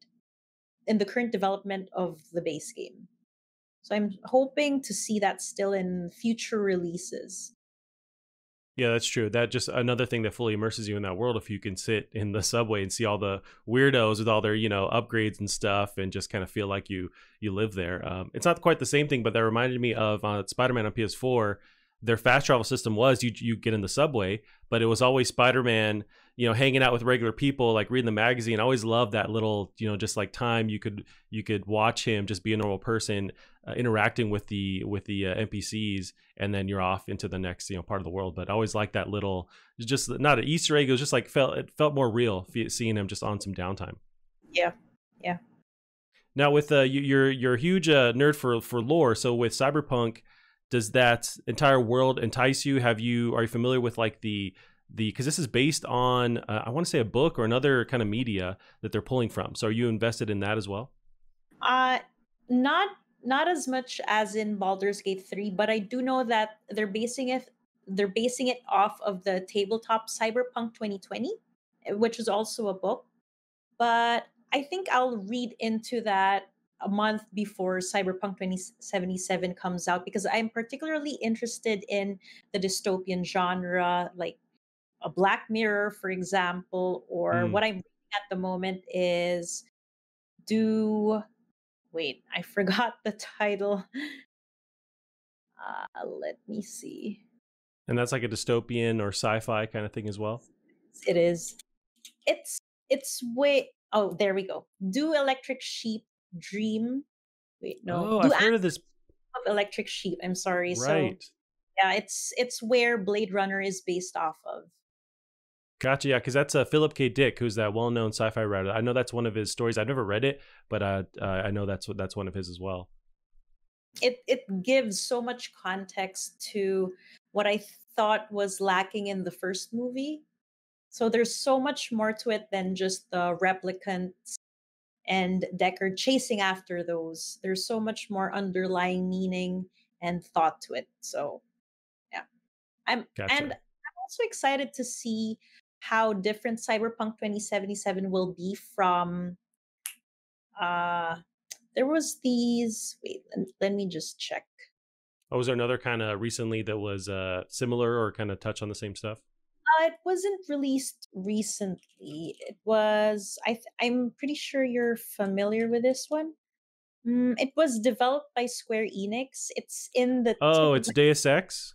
development of the base game. So I'm hoping to see that still in future releases. Yeah, that's true. That just another thing that fully immerses you in that world if you can sit in the subway and see all the weirdos with all their, upgrades and stuff and just kind of feel like you live there. It's not quite the same thing, but that reminded me of Spider-Man on PS4. Their fast travel system was you get in the subway, but it was always Spider-Man, hanging out with regular people, like reading the magazine. I always loved that little, just like time you could watch him just be a normal person, interacting with the NPCs, and then you're off into the next part of the world. But I always liked that little, just not an Easter egg. It was just like it felt more real seeing him just on some downtime. Yeah. Yeah. Now with you're a huge nerd for lore. So with Cyberpunk, does that entire world entice you? Are you familiar with like the because this is based on I want to say a book or another kind of media that they're pulling from. So are you invested in that as well? Uh not not as much as in Baldur's Gate 3, but I do know that they're basing it off of the tabletop Cyberpunk 2020, which is also a book. But I think I'll read into that a month before Cyberpunk 2077 comes out because I'm particularly interested in the dystopian genre, like a Black Mirror, for example, or Mm. what I'm reading at the moment is do wait, I forgot the title. Let me see. And that's like a dystopian or sci-fi kind of thing as well. It is. It's way. Oh, there we go. Do Electric Sheep Dream? Wait, no. Oh, Do I've Act heard of this. of Electric Sheep. I'm sorry. So Right. yeah, it's where Blade Runner is based off of. Gotcha. Yeah, because that's Philip K. Dick, who's that well-known sci-fi writer. I know that's one of his stories. I've never read it, but I know that's one of his as well. It gives so much context to what I thought was lacking in the first movie. So there's so much more to it than just the replicants and Deckard chasing after those. There's so much more underlying meaning and thought to it. So yeah, Gotcha. I'm also excited to see how different Cyberpunk 2077 will be from. Uh, there was these. Wait, let me just check. Oh, was there another kind of recently that was similar or kind of touch on the same stuff? It wasn't released recently. It was. I'm pretty sure you're familiar with this one. It was developed by Square Enix. It's in the Oh, it's Deus Ex.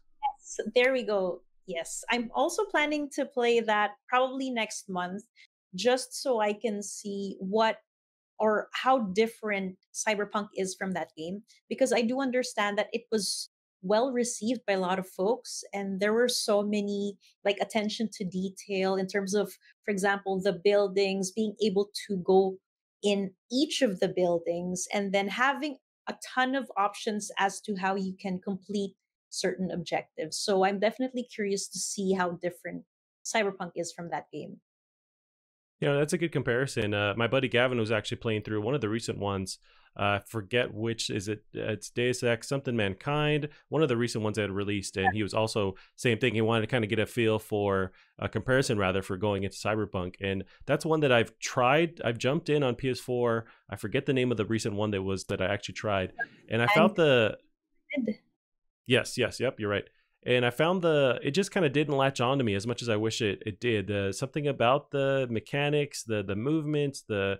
There we go. Yes, I'm also planning to play that probably next month, just so I can see what or how different Cyberpunk is from that game, because I do understand that it was well received by a lot of folks, and there were so many like attention to detail in terms of, for example, the buildings, being able to go in each of the buildings and then having a ton of options as to how you can complete certain objectives. So I'm definitely curious to see how different Cyberpunk is from that game. You know, that's a good comparison. My buddy Gavin was actually playing through one of the recent ones. I forget which is it. It's Deus Ex something Mankind. One of the recent ones that had released, and he was also same thing. He wanted to kind of get a feel for a comparison rather for going into Cyberpunk, and that's one that I've tried. I've jumped in on PS4. I forget the name of the recent one that I actually tried, and I And felt yes, yep, you're right. And I found it just kind of didn't latch on to me as much as I wish it did. Something about the mechanics, the movements, the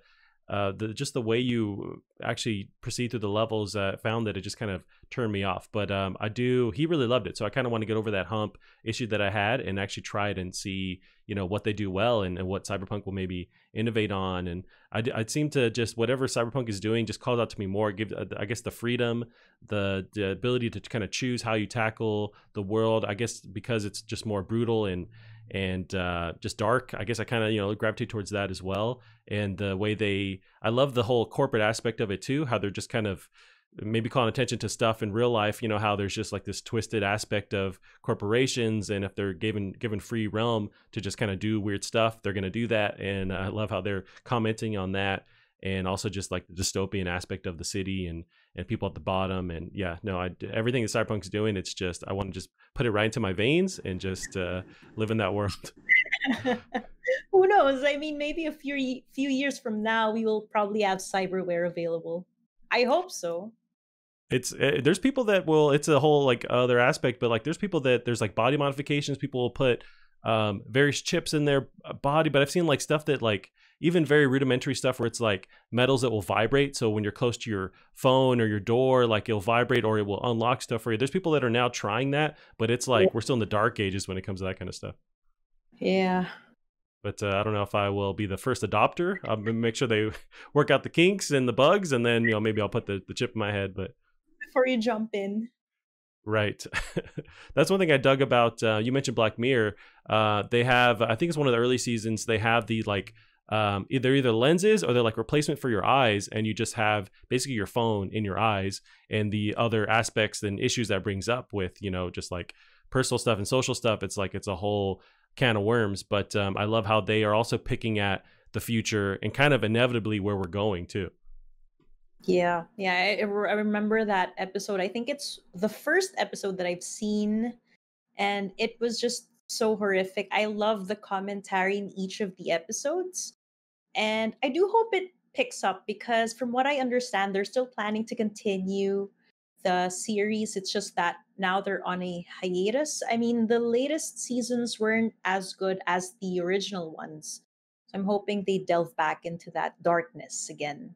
just the way you actually proceed through the levels. Found that it just kind of turned me off. But he really loved it, so I kind of want to get over that hump issue that I had and actually try it and see what they do well and what Cyberpunk will maybe innovate on. And I seem to just whatever Cyberpunk is doing just calls out to me more. Give I guess the freedom, the ability to kind of choose how you tackle the world. I guess because it's just more brutal and just dark. I guess I kind of gravitate towards that as well. And the way I love the whole corporate aspect of it too. How they're just kind of maybe calling attention to stuff in real life. How there's just like this twisted aspect of corporations, and if they're given free realm to just kind of do weird stuff, they're going to do that. And I love how they're commenting on that, and also just like the dystopian aspect of the city and people at the bottom. And yeah, no, everything that Cyberpunk's doing, it's just I want to just put it right into my veins and just live in that world. who knows? I mean, maybe a few years from now, we will probably have cyberware available. I hope so. It's there's people that will, it's a whole like other aspect, but like there's people that there's like body modifications. People will put various chips in their body, but I've seen like stuff that like even very rudimentary stuff where it's like metals that will vibrate. So when you're close to your phone or your door, like it'll vibrate or it will unlock stuff for you. There's people that are now trying that, but it's like we're still in the dark ages when it comes to that kind of stuff. Yeah. But I don't know if I will be the first adopter. I'm gonna make sure they work out the kinks and the bugs, and then maybe I'll put the chip in my head. But Before you jump in. right, that's one thing I dug about. You mentioned Black Mirror. They have, I think it's one of the early seasons. They have the like either lenses or they're like replacement for your eyes, and you just have basically your phone in your eyes, and the other aspects and issues that brings up with just like personal stuff and social stuff. It's like it's a whole can of worms. But I love how they are also picking at the future and kind of inevitably where we're going too. Yeah. Yeah. I remember that episode. I think it's the first episode that I've seen, and it was just so horrific. I love the commentary in each of the episodes. And I do hope it picks up because, from what I understand, they're still planning to continue the series. It's just that now they're on a hiatus. I mean, the latest seasons weren't as good as the original ones. So I'm hoping they delve back into that darkness again.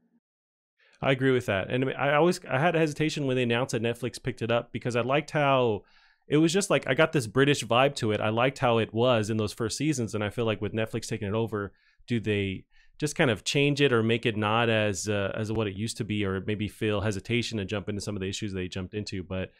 I agree with that. And I mean, I had a hesitation when they announced that Netflix picked it up because I liked how it was just like I got this British vibe to it. I liked how it was in those first seasons, and I feel like with Netflix taking it over, do they just kind of change it or make it not as what it used to be, or maybe feel hesitation to jump into some of the issues they jumped into? But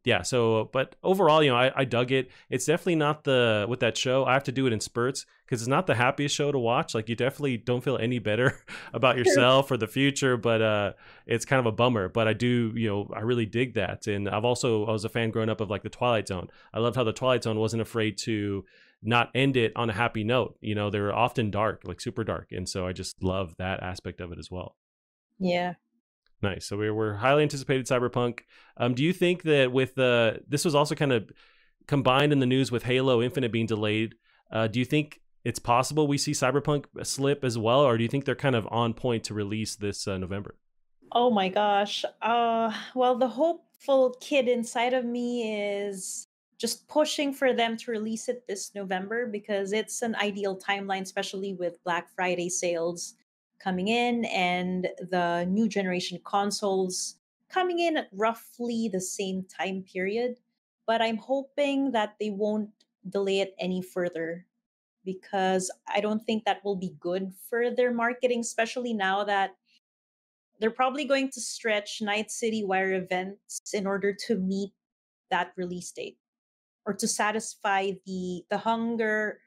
yeah, so but overall, I dug it. It's definitely not with that show. I have to do it in spurts because it's not the happiest show to watch. Like you definitely don't feel any better about yourself or the future, but it's kind of a bummer. But I do, I really dig that. And I was a fan growing up of like the Twilight Zone. I loved how the Twilight Zone wasn't afraid to not end it on a happy note. They were often dark, like super dark. And so I just love that aspect of it as well. Yeah. Nice. So we're highly anticipated Cyberpunk. Do you think that with this was also kind of combined in the news with Halo Infinite being delayed? Do you think it's possible we see Cyberpunk slip as well, or do you think they're kind of on point to release this November? Oh my gosh. Well, the hopeful kid inside of me is just pushing for them to release it this November because it's an ideal timeline, especially with Black Friday sales coming in and the new generation consoles coming in at roughly the same time period. But I'm hoping that they won't delay it any further because I don't think that will be good for their marketing, especially now that they're probably going to stretch Night City Wire events in order to meet that release date or to satisfy the hunger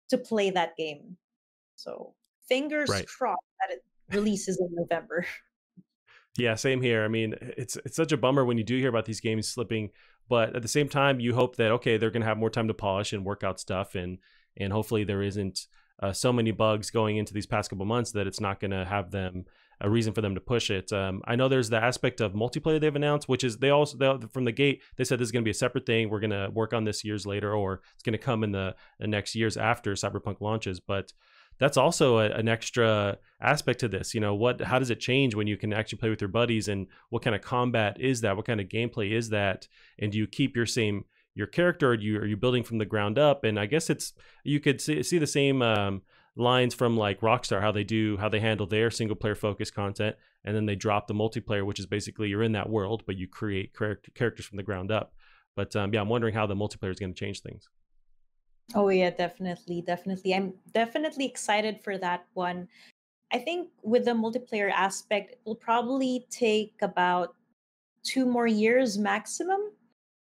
to play that game. So fingers Right. crossed that it releases in November. Yeah, same here. I mean, it's such a bummer when you do hear about these games slipping, but at the same time, you hope that okay, they're going to have more time to polish and work out stuff, and hopefully there isn't so many bugs going into these past couple months that it's not going to have them a reason for them to push it. I know there's the aspect of multiplayer they've announced, which is they from the gate they said this is going to be a separate thing. We're going to work on this years later, or it's going to come in the next years after Cyberpunk launches, but that's also an extra aspect to this. How does it change when you can actually play with your buddies, and what kind of combat is that? What kind of gameplay is that? And do you keep your character, or are you building from the ground up? And I guess you could see the same lines from like Rockstar, how they handle their single player focused content, and then they drop the multiplayer, which is basically you're in that world, but you create characters from the ground up. But yeah, I'm wondering how the multiplayer is going to change things. Oh yeah, definitely, definitely. I'm definitely excited for that one. I think with the multiplayer aspect, it will probably take about 2 more years maximum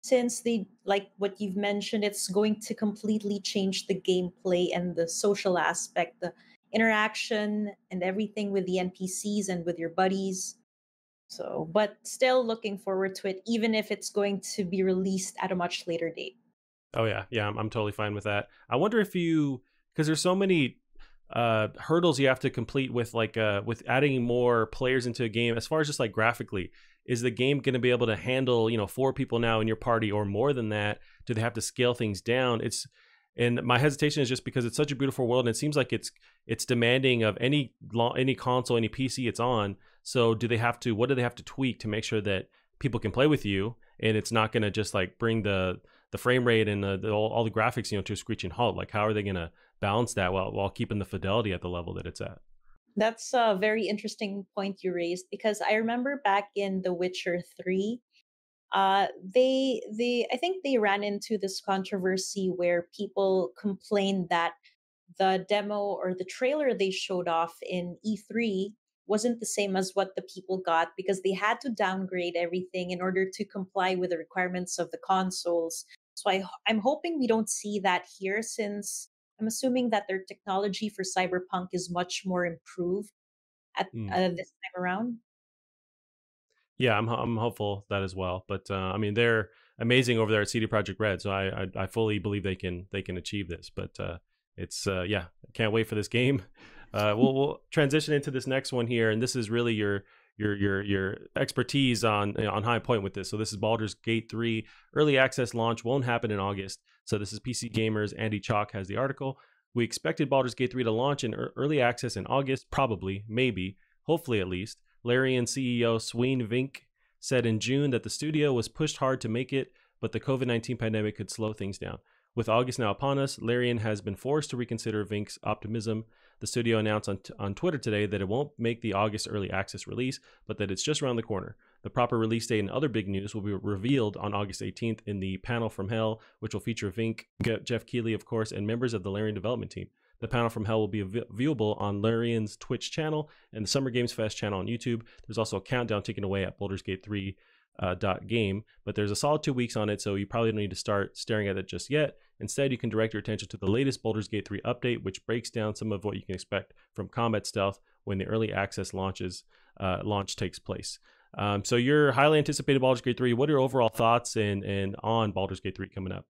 since they like what you've mentioned, it's going to completely change the gameplay and the social aspect, the interaction and everything with the NPCs and with your buddies. So, but still looking forward to it, even if it's going to be released at a much later date. Oh yeah, I'm totally fine with that. I wonder if because there's so many hurdles you have to complete with with adding more players into a game. As far as just like graphically, is the game going to be able to handle 4 people now in your party or more than that? Do they have to scale things down? And my hesitation is just because it's such a beautiful world, and it seems like it's demanding of any console, any PC it's on. So what do they have to tweak to make sure that people can play with you, and it's not going to just like bring the frame rate and all the graphics to a screeching halt? Like, how are they going to balance that while keeping the fidelity at the level that it's at? That's a very interesting point you raised because I remember back in The Witcher 3, they I think they ran into this controversy where people complained that the demo or the trailer they showed off in E3 wasn't the same as what the people got because they had to downgrade everything in order to comply with the requirements of the consoles. So I'm hoping we don't see that here since I'm assuming that their technology for Cyberpunk is much more improved at this time around. Yeah, I'm hopeful that as well. But I mean, they're amazing over there at CD Projekt Red, so I fully believe they can achieve this. But it's yeah, I can't wait for this game. We'll transition into this next one here, and this is really your expertise on High Point with this. So this is Baldur's Gate 3 early access launch won't happen in August. So this is PC Gamers. Andy Chalk has the article. We expected Baldur's Gate 3 to launch in early access in August, probably, maybe, hopefully at least. Larian CEO Sween Vink said in June that the studio was pushed hard to make it, but the COVID-19 pandemic could slow things down. With August now upon us, Larian has been forced to reconsider Vink's optimism. The studio announced on Twitter today that it won't make the August early access release, but that it's just around the corner. The proper release date and other big news will be revealed on August 18th in the Panel from Hell, which will feature Vink, Jeff Keighley, of course, and members of the Larian development team. The Panel from Hell will be viewable on Larian's Twitch channel and the Summer Games Fest channel on YouTube. There's also a countdown ticking away at Baldurs Gate 3 .game, but there's a solid 2 weeks on it, so you probably don't need to start staring at it just yet. Instead, you can direct your attention to the latest Baldur's Gate 3 update, which breaks down some of what you can expect from combat stealth when the early access launch takes place. So your highly anticipated Baldur's Gate 3, what are your overall thoughts and on Baldur's Gate 3 coming up?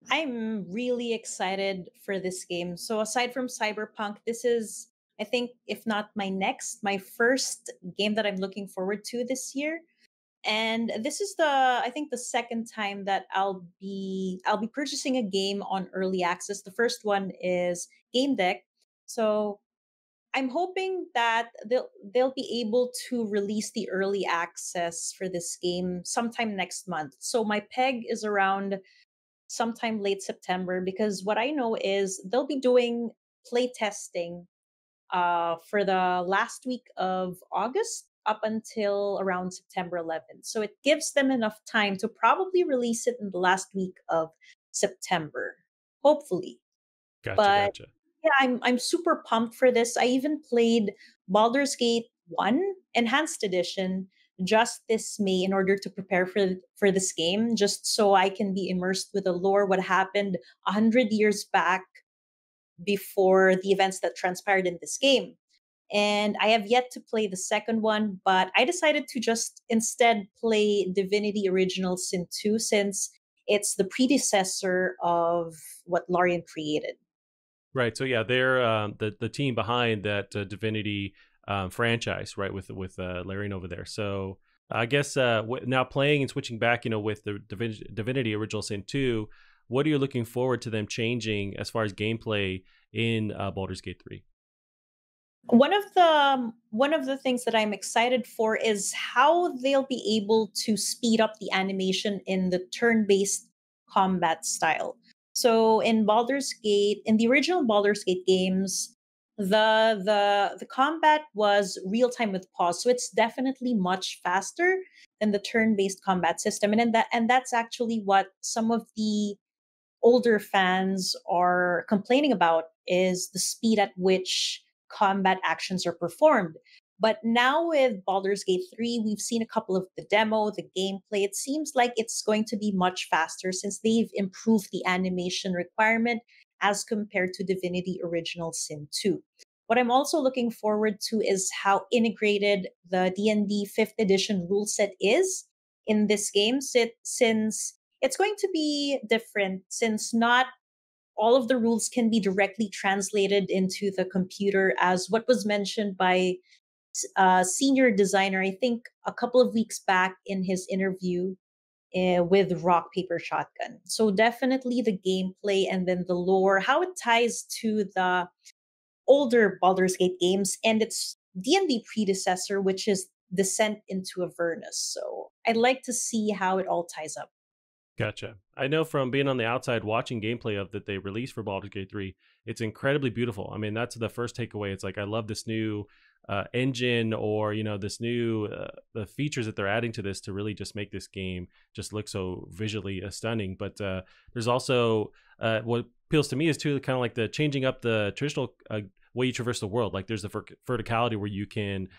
I'm really excited for this game. So aside from Cyberpunk, this is, I think, if not my first game that I'm looking forward to this year. And this is I think the second time that I'll be purchasing a game on early access. The first one is Gamedec. So I'm hoping that they'll be able to release the early access for this game sometime next month. So my peg is around sometime late September, because what I know is they'll be doing play testing for the last week of August up until around September 11th. So it gives them enough time to probably release it in the last week of September, hopefully. But Gotcha. yeah, I'm super pumped for this. I even played Baldur's Gate 1 Enhanced Edition just this May in order to prepare for this game, just so I can be immersed with the lore, what happened 100 years back before the events that transpired in this game. And I have yet to play the second one, but I decided to just instead play Divinity Original Sin 2, since it's the predecessor of what Larian created. Right. So yeah, they're the team behind that Divinity franchise, right? With Larian over there. So I guess now playing and switching back, with the Divinity Original Sin 2, what are you looking forward to them changing as far as gameplay in Baldur's Gate 3? One of the things that I'm excited for is how they'll be able to speed up the animation in the turn-based combat style. So in the original Baldur's Gate games, the combat was real time with pause, so it's definitely much faster than the turn-based combat system, and that's actually what some of the older fans are complaining about, is the speed at which combat actions are performed. But now with Baldur's Gate 3, we've seen a couple of the demo, the gameplay. It seems like it's going to be much faster since they've improved the animation requirement as compared to Divinity Original Sin 2. What I'm also looking forward to is how integrated the D&D 5th edition rule set is in this game, since it's going to be different, since not all of the rules can be directly translated into the computer, as what was mentioned by senior designer, I think a couple of weeks back in his interview with Rock Paper Shotgun. So definitely the gameplay and then the lore, how it ties to the older Baldur's Gate games and its D&D predecessor, which is Descent into Avernus. So I'd like to see how it all ties up. Gotcha. I know from being on the outside watching gameplay of that they released for Baldur's Gate 3, it's incredibly beautiful. I mean, that's the first takeaway. It's like, I love this new engine, or, this new, the features that they're adding to this to really just make this game just look so visually stunning. But there's also, what appeals to me is too, kind of like the changing up the traditional way you traverse the world. Like there's the verticality where you can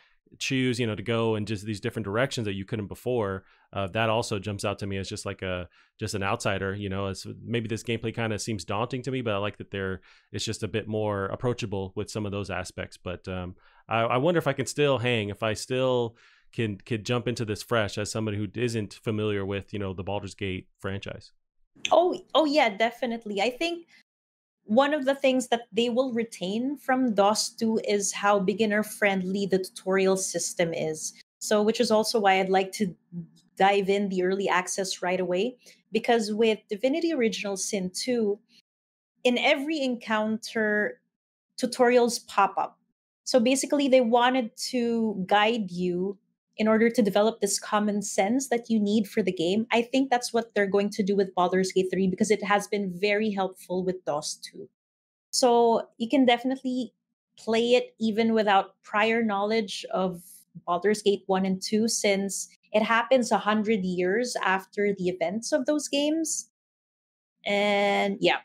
choose to go in just these different directions that you couldn't before. That also jumps out to me as just like an outsider. As maybe this gameplay kind of seems daunting to me, but I like that it's just a bit more approachable with some of those aspects. But I wonder if I can still hang, if I still can jump into this fresh as somebody who isn't familiar with the Baldur's Gate franchise. Oh yeah, definitely. I think one of the things that they will retain from DOS 2 is how beginner friendly the tutorial system is. So, which is also why I'd like to dive in the early access right away. Because with Divinity Original Sin 2, in every encounter, tutorials pop up. So basically, they wanted to guide you in order to develop this common sense that you need for the game. I think that's what they're going to do with Baldur's Gate 3 because it has been very helpful with DOS 2. So you can definitely play it even without prior knowledge of Baldur's Gate 1 and 2 since it happens 100 years after the events of those games. And yeah.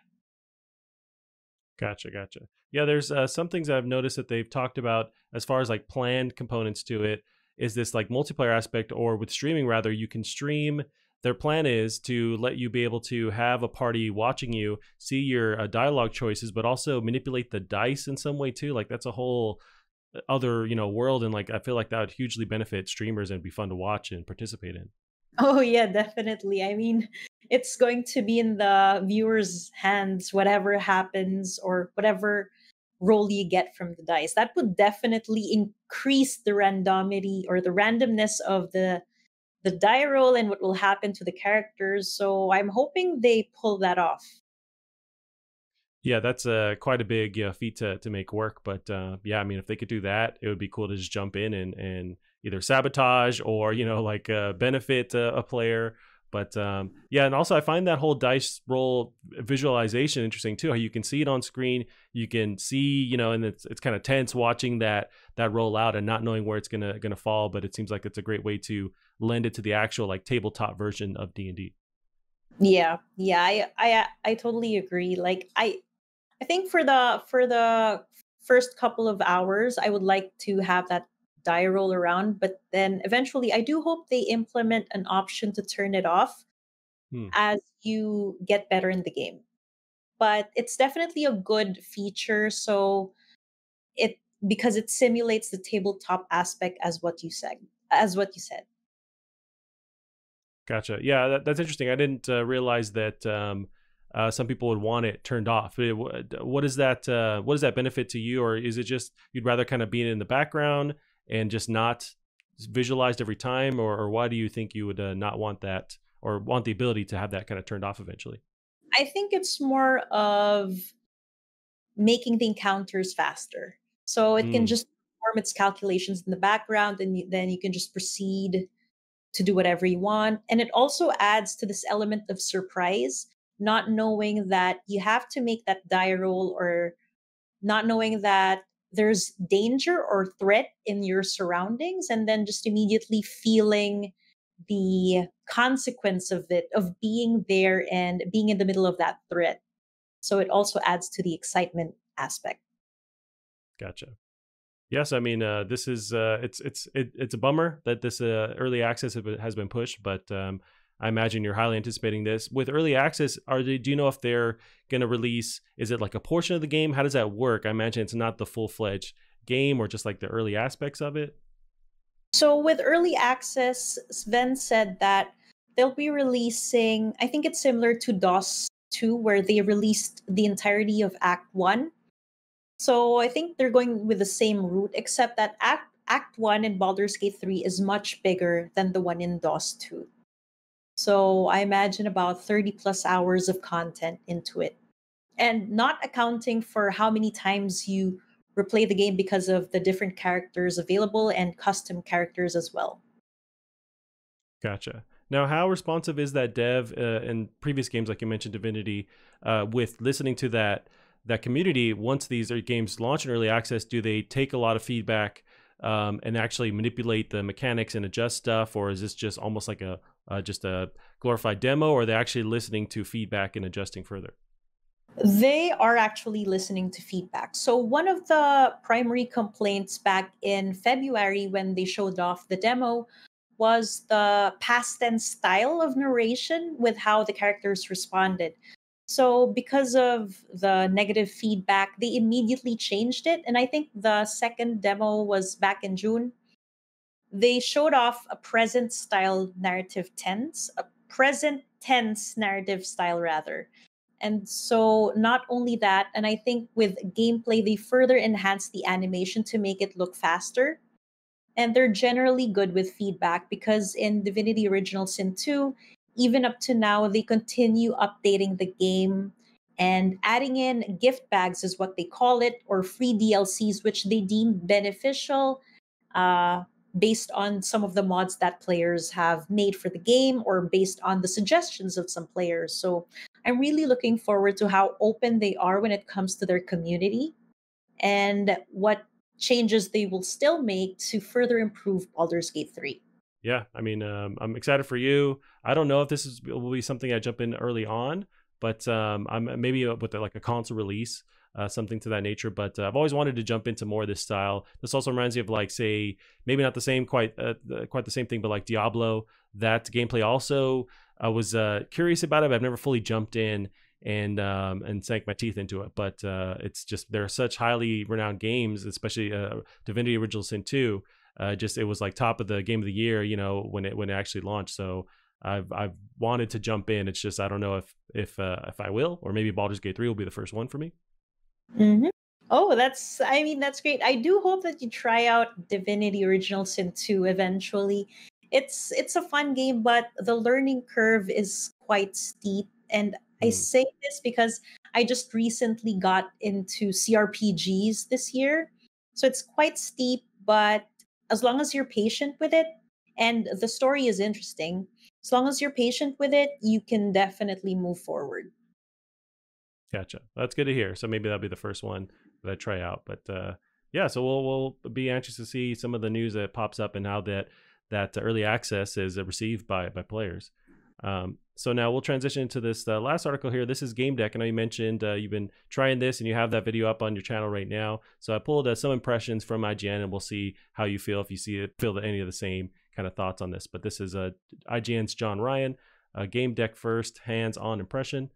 Gotcha, gotcha. Yeah, there's some things I've noticed that they've talked about as far as like planned components to it. Is this like multiplayer aspect, or with streaming rather? You can stream. Their plan is to let you be able to have a party watching you, see your dialogue choices, but also manipulate the dice in some way too. Like that's a whole other world, and like I feel like that would hugely benefit streamers and be fun to watch and participate in. Oh yeah, definitely. I mean, it's going to be in the viewer's hands, whatever happens or whatever roll you get from the dice. That would definitely increase the randomity or the randomness of the die roll and what will happen to the characters. So I'm hoping they pull that off. Yeah, that's quite a big feat to make work. But yeah, I mean, if they could do that, it would be cool to just jump in and either sabotage or like benefit a player. But yeah, and also I find that whole dice roll visualization interesting too. How you can see it on screen, you can see and it's kind of tense watching that roll out and not knowing where it's gonna fall. But it seems like it's a great way to lend it to the actual like tabletop version of D&D. Yeah, I totally agree. Like I think for the first couple of hours, I would like to have that die roll around, but then eventually I do hope they implement an option to turn it off Hmm. as you get better in the game. But it's definitely a good feature, so it because it simulates the tabletop aspect as what you said. Gotcha. Yeah, that's interesting. I didn't realize that some people would want it turned off. What is that? What does that benefit to you, or is it just you'd rather kind of be in the background and just not visualized every time, or why do you think you would not want that, or want the ability to have that kind of turned off eventually? I think it's more of making the encounters faster. So it can Mm, just perform its calculations in the background, and then you can just proceed to do whatever you want. And it also adds to this element of surprise, not knowing that you have to make that die roll or not knowing that there's danger or threat in your surroundings, and then just immediately feeling the consequence of it, of being there and being in the middle of that threat. So it also adds to the excitement aspect. gotcha. Yes, I mean this is it's a bummer that this early access has been pushed, but I imagine you're highly anticipating this. With early access, do you know if they're going to release? Is it like a portion of the game? How does that work? I imagine it's not the full fledged game, or just like the early aspects of it. So with early access, Sven said that they'll be releasing, I think it's similar to DOS 2, where they released the entirety of Act 1. So I think they're going with the same route, except that Act 1 in Baldur's Gate 3 is much bigger than the one in DOS 2. So I imagine about 30 plus hours of content into it. And not accounting for how many times you replay the game because of the different characters available and custom characters as well. Gotcha. Now, how responsive is that dev in previous games, like you mentioned, Divinity, with listening to that community? Once these games launch in early access, do they take a lot of feedback and actually manipulate the mechanics and adjust stuff, or is this just almost like a just a glorified demo, or are they actually listening to feedback and adjusting further? They are actually listening to feedback. So, one of the primary complaints back in February when they showed off the demo was the past tense style of narration with how the characters responded. So, because of the negative feedback, they immediately changed it. And I think the second demo was back in June. They showed off a present tense narrative style rather. And so not only that, and I think with gameplay they further enhanced the animation to make it look faster. And they're generally good with feedback because in Divinity Original Sin 2, even up to now, they continue updating the game and adding in gift bags, is what they call it, or free DLCs, which they deem beneficial uh, based on some of the mods that players have made for the game or based on the suggestions of some players. So I'm really looking forward to how open they are when it comes to their community and what changes they will still make to further improve Baldur's Gate 3. Yeah, I mean, I'm excited for you. I don't know if will be something I jump in early on, but I'm maybe with like a console release, something to that nature. But I've always wanted to jump into more of this style. This also reminds me of like, say, maybe not the same quite the same thing, but like Diablo. That gameplay also, I was curious about it, but I've never fully jumped in and sank my teeth into it. But it's just they're such highly renowned games, especially Divinity Original Sin 2. Just it was like top of the game of the year, you know, when it actually launched. So I've wanted to jump in. It's just I don't know if I will, or maybe Baldur's Gate 3 will be the first one for me. Mm-hmm. Oh, that's great. I do hope that you try out Divinity Original Sin 2 eventually. It's a fun game, but the learning curve is quite steep. And I Mm, say this because I just recently got into CRPGs this year. So it's quite steep, but as long as you're patient with it and the story is interesting, as long as you're patient with it, you can definitely move forward. gotcha. That's good to hear. So maybe that'll be the first one that I try out. But yeah, so we'll be anxious to see some of the news that pops up and how that early access is received by players. So now we'll transition to this last article here. This is Gamedec. I know you mentioned you've been trying this and you have that video up on your channel right now. So I pulled some impressions from IGN and we'll see how you feel, if you feel any of the same kind of thoughts on this. But this is IGN's John Ryan, Gamedec first hands-on impression.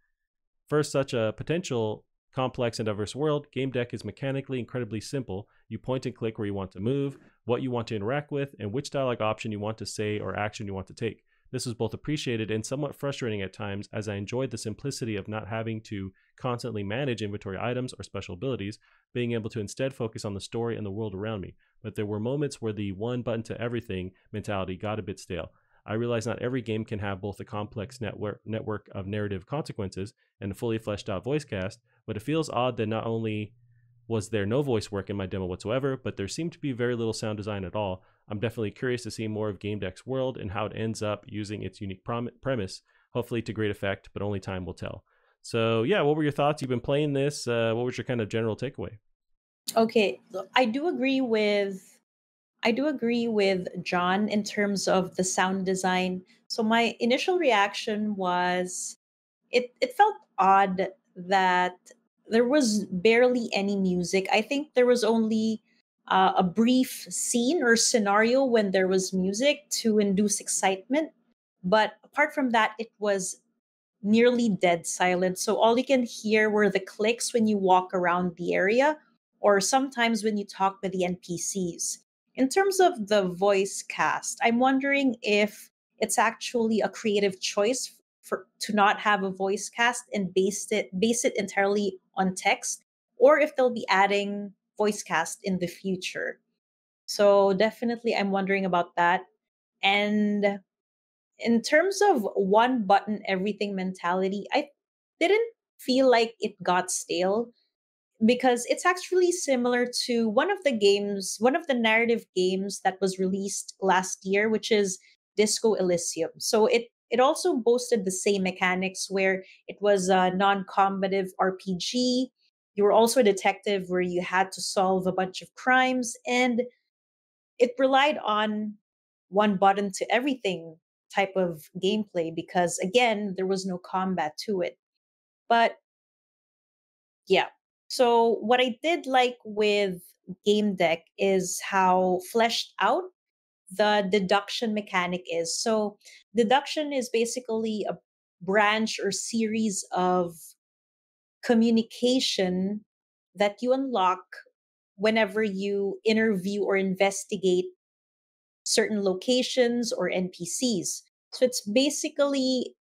First, such a potential complex and diverse world, Gamedec is mechanically incredibly simple. You point and click where you want to move, what you want to interact with, and which dialogue option you want to say or action you want to take. This was both appreciated and somewhat frustrating at times, as I enjoyed the simplicity of not having to constantly manage inventory items or special abilities, being able to instead focus on the story and the world around me. But there were moments where the one button to everything mentality got a bit stale. I realize not every game can have both a complex network of narrative consequences and a fully fleshed out voice cast, but it feels odd that not only was there no voice work in my demo whatsoever, but there seemed to be very little sound design at all. I'm definitely curious to see more of Gamedec's world and how it ends up using its unique premise, hopefully to great effect, but only time will tell. So yeah, what were your thoughts? You've been playing this. What was your kind of general takeaway? Okay, look, I do agree with John in terms of the sound design. So my initial reaction was it felt odd that there was barely any music. I think there was only a brief scene or scenario when there was music to induce excitement. But apart from that, it was nearly dead silent. So all you can hear were the clicks when you walk around the area, or sometimes when you talk with the NPCs. In terms of the voice cast, I'm wondering if it's actually a creative choice for to not have a voice cast and base it entirely on text, or if they'll be adding voice cast in the future. So definitely I'm wondering about that. And in terms of one button everything mentality, I didn't feel like it got stale because it's actually similar to one of the narrative games that was released last year, which is Disco Elysium. So it also boasted the same mechanics where it was a non-combative RPG. You were also a detective where you had to solve a bunch of crimes, and it relied on one button to everything type of gameplay because again there was no combat to it. But yeah, so what I did like with Game Deck is how fleshed out the deduction mechanic is. So deduction is basically a branch or series of communication that you unlock whenever you interview or investigate certain locations or NPCs. So it's basically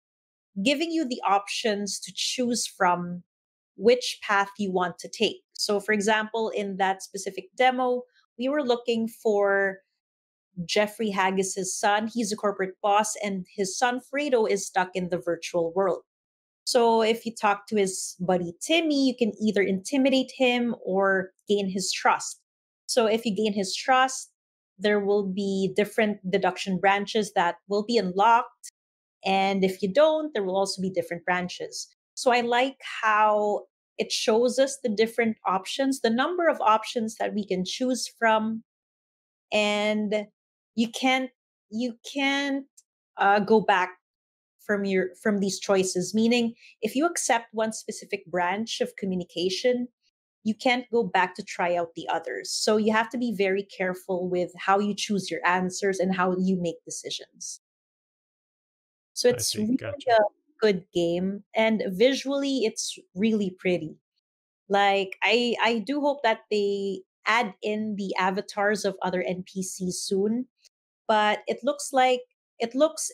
giving you the options to choose from which path you want to take. So, for example, in that specific demo, we were looking for Jeffrey Haggis's son. He's a corporate boss, and his son Fredo is stuck in the virtual world. So, if you talk to his buddy Timmy, you can either intimidate him or gain his trust. So, if you gain his trust, there will be different deduction branches that will be unlocked. And if you don't, there will also be different branches. So I like how it shows us the different options, the number of options that we can choose from, and you can't go back from these choices. Meaning, if you accept one specific branch of communication, you can't go back to try out the others. So you have to be very careful with how you choose your answers and how you make decisions. So I it's see. really Gotcha. a good game, and visually it's really pretty. Like I do hope that they add in the avatars of other NPCs soon, but it looks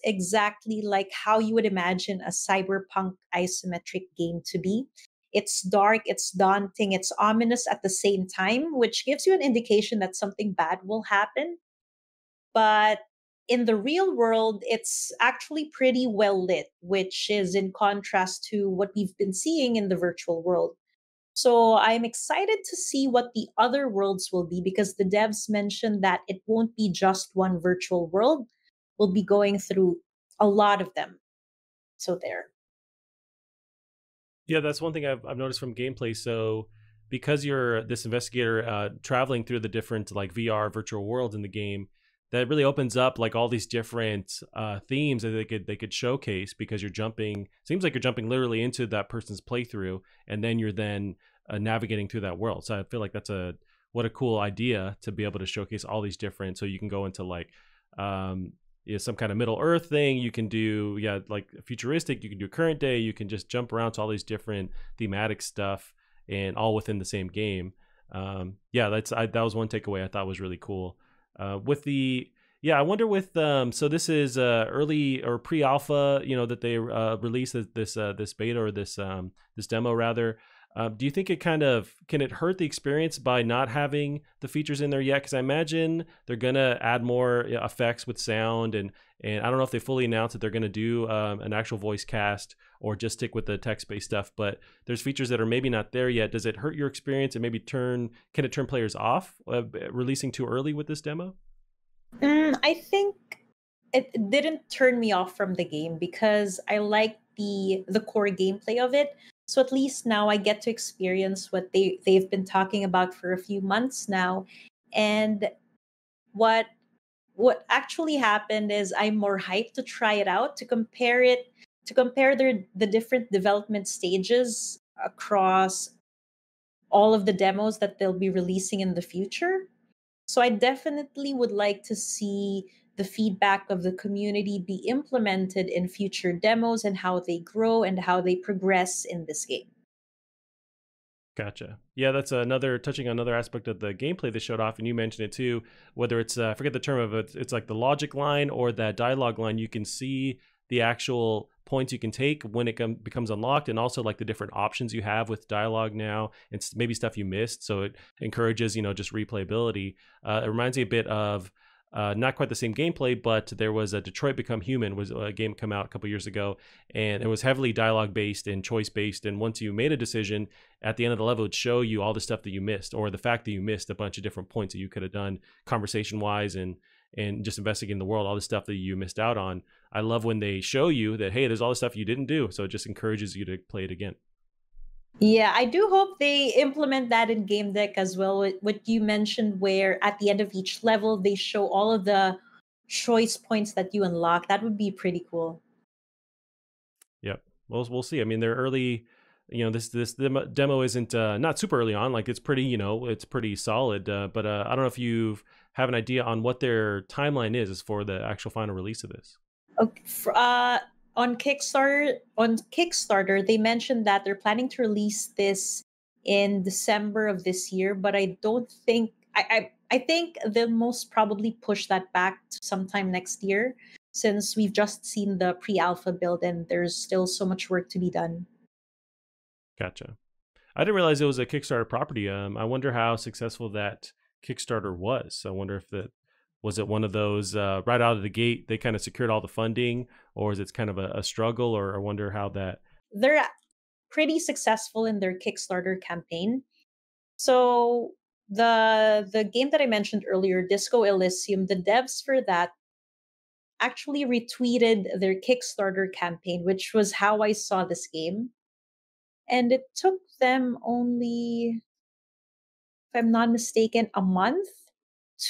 exactly like how you would imagine a cyberpunk isometric game to be. It's dark, it's daunting, it's ominous at the same time, which gives you an indication that something bad will happen. But in the real world, it's actually pretty well lit, which is in contrast to what we've been seeing in the virtual world. So I'm excited to see what the other worlds will be because the devs mentioned that it won't be just one virtual world. We'll be going through a lot of them. So there. Yeah, that's one thing I've noticed from gameplay. So because you're this investigator traveling through the different like VR virtual worlds in the game, that really opens up like all these different themes that they could showcase because you're jumping. Seems like you're jumping literally into that person's playthrough, and then you're then navigating through that world. So I feel like that's a what a cool idea to be able to showcase all these different. So you can go into like um, some kind of Middle Earth thing. You can do like futuristic. You can do current day. You can just jump around to all these different thematic stuff, and all within the same game. That was one takeaway I thought was really cool. With the I wonder with so this is early or pre-alpha, that they released this beta or this demo rather. Do you think it can it hurt the experience by not having the features in there yet? Because I imagine they're gonna add more effects with sound, and I don't know if they fully announced that they're gonna do an actual voice cast or just stick with the text-based stuff. But there's features that are maybe not there yet. Does it hurt your experience and maybe can it turn players off releasing too early with this demo? I think it didn't turn me off from the game because I like the core gameplay of it. So at least now I get to experience what they've been talking about for a few months now. And what what actually happened is I'm more hyped to try it out, to compare the different development stages across all of the demos that they'll be releasing in the future. So I definitely would like to see the feedback of the community be implemented in future demos and how they grow and how they progress in this game. Gotcha. Yeah, that's another touching on another aspect of the gameplay they showed off, and you mentioned it too. Whether it's I forget the term of it, it's like the logic line or that dialogue line. You can see the actual points you can take when it becomes unlocked, and also like the different options you have with dialogue now, and maybe stuff you missed. So it encourages just replayability. It reminds me a bit of. Not quite the same gameplay, but there was a Detroit Become Human was a game come out a couple years ago, and it was heavily dialogue based and choice based. And once you made a decision, at the end of the level, it would show you all the stuff that you missed, or the fact that you missed a bunch of different points that you could have done conversation wise and just investigating the world, all the stuff that you missed out on. I love when they show you that, hey, there's all the stuff you didn't do, so it just encourages you to play it again. Yeah, I do hope they implement that in Gamedec as well. What you mentioned, where at the end of each level, they show all of the choice points that you unlock. That would be pretty cool. Yep. Well, we'll see. I mean, they're early. This demo isn't not super early on. Like it's pretty, it's pretty solid. But I don't know if you have an idea on what their timeline is for the actual final release of this. Okay, on Kickstarter, they mentioned that they're planning to release this in December of this year, but I don't think I think they'll most probably push that back to sometime next year since we've just seen the pre-alpha build and there's still so much work to be done. Gotcha. I didn't realize it was a Kickstarter property. I wonder how successful that Kickstarter was. I wonder if that was it one of those right out of the gate they kind of secured all the funding, or is it kind of a struggle, or I wonder how that. They're pretty successful in their Kickstarter campaign. So The game that I mentioned earlier, Disco Elysium, the devs for that actually retweeted their Kickstarter campaign, which was how I saw this game. And it took them only, if I'm not mistaken, a month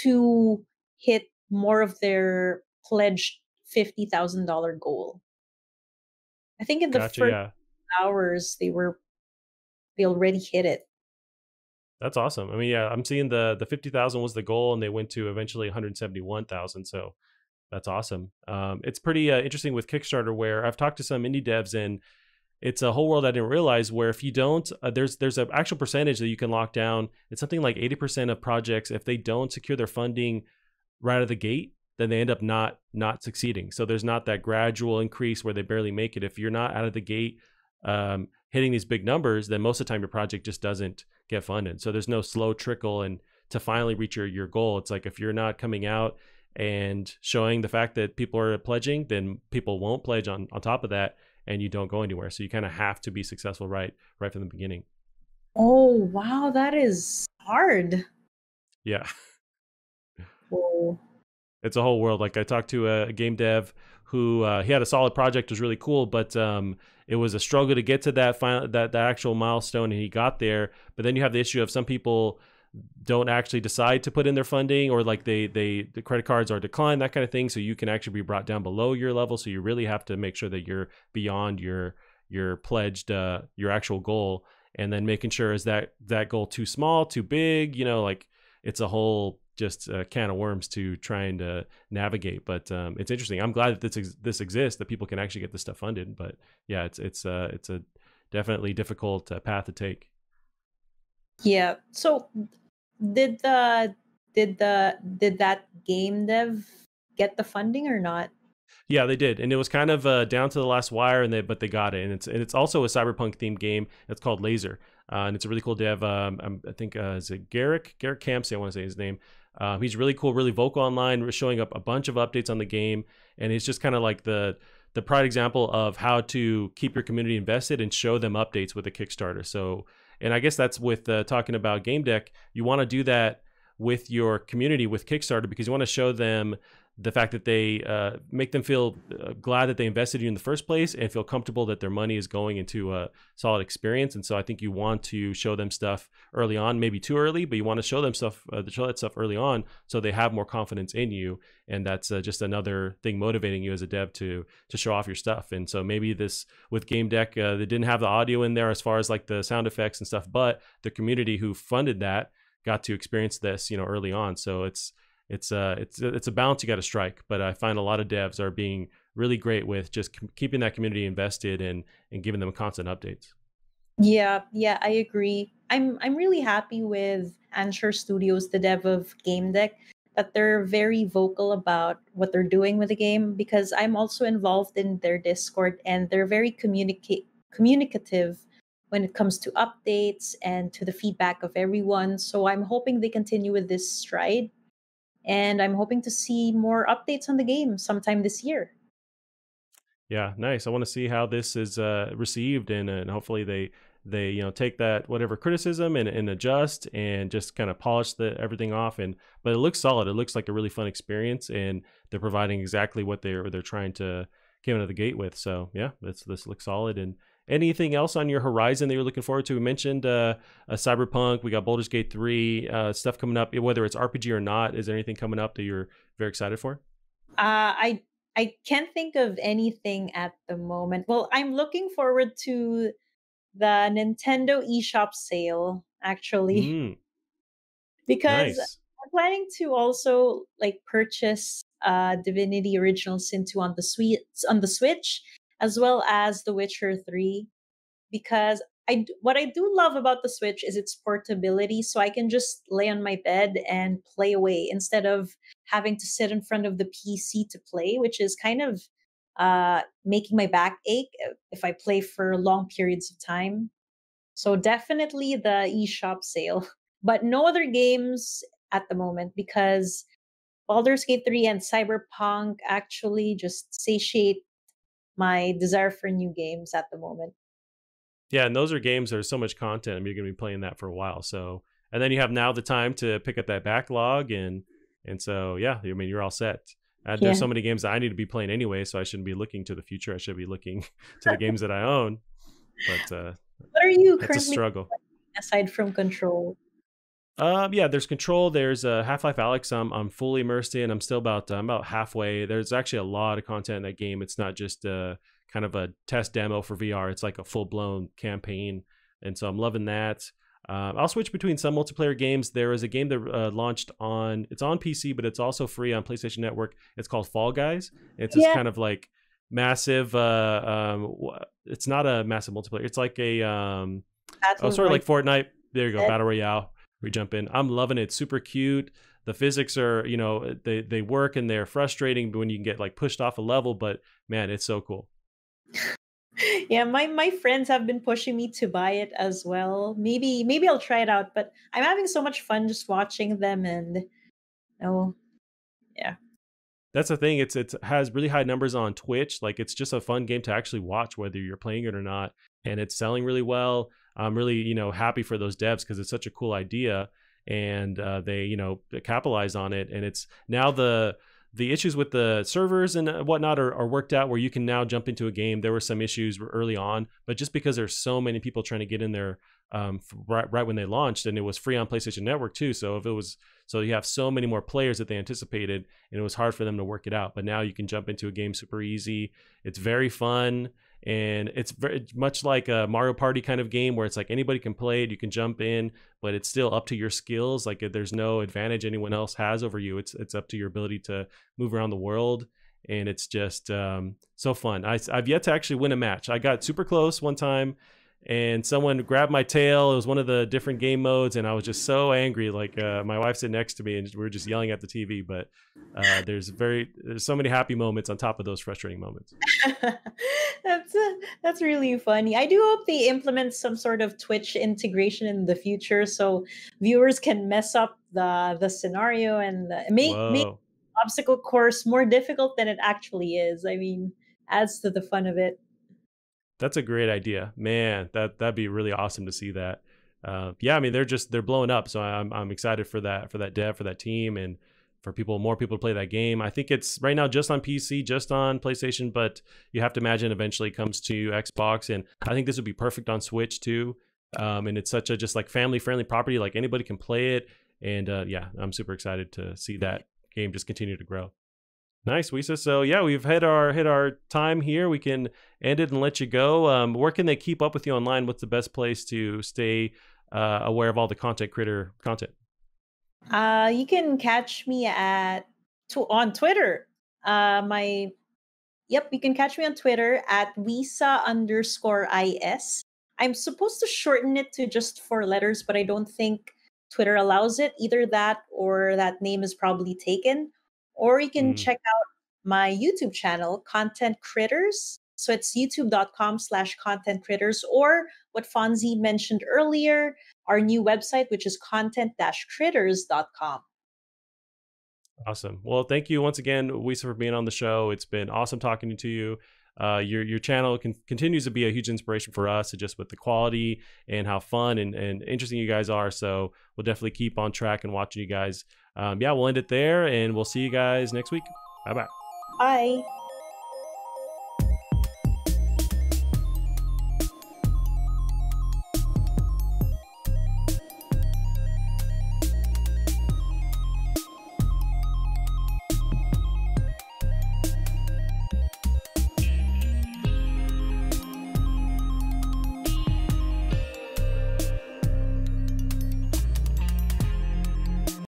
to hit more of their pledged $50,000 goal. I think in the Gotcha. first Yeah. hours they already hit it. That's awesome. I mean, yeah, I'm seeing the 50,000 was the goal, and they went to eventually 171,000. So that's awesome. It's pretty interesting with Kickstarter, where I've talked to some indie devs, and it's a whole world I didn't realize. Where if you don't, there's an actual percentage that you can lock down. It's something like 80% of projects, if they don't secure their funding right out of the gate, then they end up not succeeding. So there's not that gradual increase where they barely make it. If you're not out of the gate hitting these big numbers, then most of the time your project just doesn't get funded. So there's no slow trickle and to finally reach your goal. It's like if you're not coming out and showing the fact that people are pledging, then people won't pledge on top of that, and you don't go anywhere. So you kind of have to be successful right from the beginning. Oh, wow, that is hard. Yeah. Oh. It's a whole world. Like I talked to a game dev who he had a solid project, was really cool, but it was a struggle to get to that final that actual milestone, and he got there. But then you have the issue of some people don't actually decide to put in their funding, or like the credit cards are declined, that kind of thing. So you can actually be brought down below your level. So you really have to make sure that you're beyond your pledged your actual goal, and then making sure is that goal too small, too big, like it's a whole just a can of worms to trying to navigate. But it's interesting. I'm glad that this exists, that people can actually get this stuff funded. But yeah, it's a definitely difficult path to take. Yeah. So did the did that game dev get the funding or not? Yeah, they did, and it was kind of down to the last wire, but they got it, and it's also a cyberpunk themed game. It's called Laser, and it's a really cool dev. I think is it Garrick Campsey, I want to say his name. He's really cool, really vocal online. We're showing up a bunch of updates on the game, and he's just kind of like the pride example of how to keep your community invested and show them updates with a Kickstarter. So, and I guess that's with talking about Gamedec. You want to do that with your community with Kickstarter because you want to show them the fact that they make them feel glad that they invested in you in the first place and feel comfortable that their money is going into a solid experience. And so I think you want to show them stuff early on, maybe too early, but you want to show them stuff, show that stuff early on so they have more confidence in you. And that's just another thing motivating you as a dev to show off your stuff. And so maybe this with Gamedec, they didn't have the audio in there as far as like the sound effects and stuff, but the community who funded that got to experience this, early on. So it's a balance you got to strike, but I find a lot of devs are being really great with just keeping that community invested and giving them constant updates. Yeah, I agree. I'm really happy with Answer Studios, the dev of Gamedec, that they're very vocal about what they're doing with the game because I'm also involved in their Discord and they're very communicative when it comes to updates and to the feedback of everyone. So I'm hoping they continue with this stride. And I'm hoping to see more updates on the game sometime this year. Yeah, nice. I want to see how this is received, and hopefully they take that whatever criticism and adjust and just kind of polish everything off. But it looks solid. It looks like a really fun experience, and they're providing exactly what they're trying to come out of the gate with. So yeah, this looks solid. And anything else on your horizon that you're looking forward to? We mentioned a Cyberpunk. We got Baldurs Gate 3 stuff coming up. Whether it's RPG or not, is there anything coming up that you're very excited for? I can't think of anything at the moment. Well, I'm looking forward to the Nintendo eShop sale actually because Nice. I'm planning to also like purchase Divinity Original Sin 2 on the Switch as well as The Witcher 3 because what I do love about the Switch is its portability. So I can just lay on my bed and play away instead of having to sit in front of the PC to play, which is kind of making my back ache if I play for long periods of time. So definitely the eShop sale, but no other games at the moment because Baldur's Gate 3 and Cyberpunk actually just satiate my desire for new games at the moment. Yeah, and those are games. There's so much content. I mean, you're going to be playing that for a while. So and then you have now the time to pick up that backlog, and so yeah, I mean, you're all set. There's so many games that I need to be playing anyway, so I shouldn't be looking to the future. I should be looking to the games that I own. But what are you it's a currently struggle. playing aside from Control? Yeah, there's Control. There's Half-Life Alyx. I'm fully immersed in. I'm still about halfway. There's actually a lot of content in that game. It's not just kind of a test demo for VR. It's like a full-blown campaign, and so I'm loving that. I'll switch between some multiplayer games. There is a game that launched it's on PC, but it's also free on PlayStation Network. It's called Fall Guys. It's this kind of like massive. It's not a massive multiplayer. It's like a sort of like Fortnite. There you go, Battle Royale. We jump in. I'm loving it. It's super cute. The physics are, they work, and they're frustrating when you can get like pushed off a level. But man, it's so cool. Yeah, my friends have been pushing me to buy it as well. Maybe I'll try it out, but I'm having so much fun just watching them, and yeah. That's the thing. It has really high numbers on Twitch. Like, it's just a fun game to actually watch, whether you're playing it or not, and it's selling really well. I'm really happy for those devs because it's such a cool idea, and they capitalize on it. And it's now the issues with the servers and whatnot are worked out, where you can now jump into a game. There were some issues early on, but just because there's so many people trying to get in there right when they launched, and it was free on PlayStation Network too. So you have so many more players that they anticipated, and it was hard for them to work it out. But now you can jump into a game super easy. It's very fun. And it's very much like a Mario Party kind of game, where it's like anybody can play it. You can jump in, but it's still up to your skills. Like, there's no advantage anyone else has over you. It's up to your ability to move around the world, and it's just so fun. I've yet to actually win a match. I got super close one time, and someone grabbed my tail. It was one of the different game modes, and I was just so angry. Like, my wife sitting next to me, and we were just yelling at the TV. But there's so many happy moments on top of those frustrating moments. That's really funny. I do hope they implement some sort of Twitch integration in the future, so viewers can mess up the scenario and make obstacle course more difficult than it actually is. I mean, adds to the fun of it. That's a great idea, man. That'd be really awesome to see that. Yeah, I mean, they're blowing up, so I'm excited for that dev, for that team, and for more people to play that game. I think it's right now just on PC, just on PlayStation, but you have to imagine eventually it comes to Xbox, and I think this would be perfect on Switch too. And it's such a just like family friendly property, like anybody can play it, and yeah, I'm super excited to see that game just continue to grow. Nice, Wisa. So yeah, we've hit our time here. We can end it and let you go. Where can they keep up with you online? What's the best place to stay aware of all the content creator content? You can catch me on Twitter. You can catch me on Twitter at Wisa_IS. I'm supposed to shorten it to just 4 letters, but I don't think Twitter allows it. Either that or that name is probably taken. Or you can check out my YouTube channel, Content Critters. So it's youtube.com/Content Critters, or what Fonzie mentioned earlier, our new website, which is content-critters.com. Awesome. Well, thank you once again, Wisa, for being on the show. It's been awesome talking to you. Your channel continues to be a huge inspiration for us, just with the quality and how fun and interesting you guys are. So we'll definitely keep on track and watching you guys. Yeah, we'll end it there, and we'll see you guys next week. Bye-bye. Bye.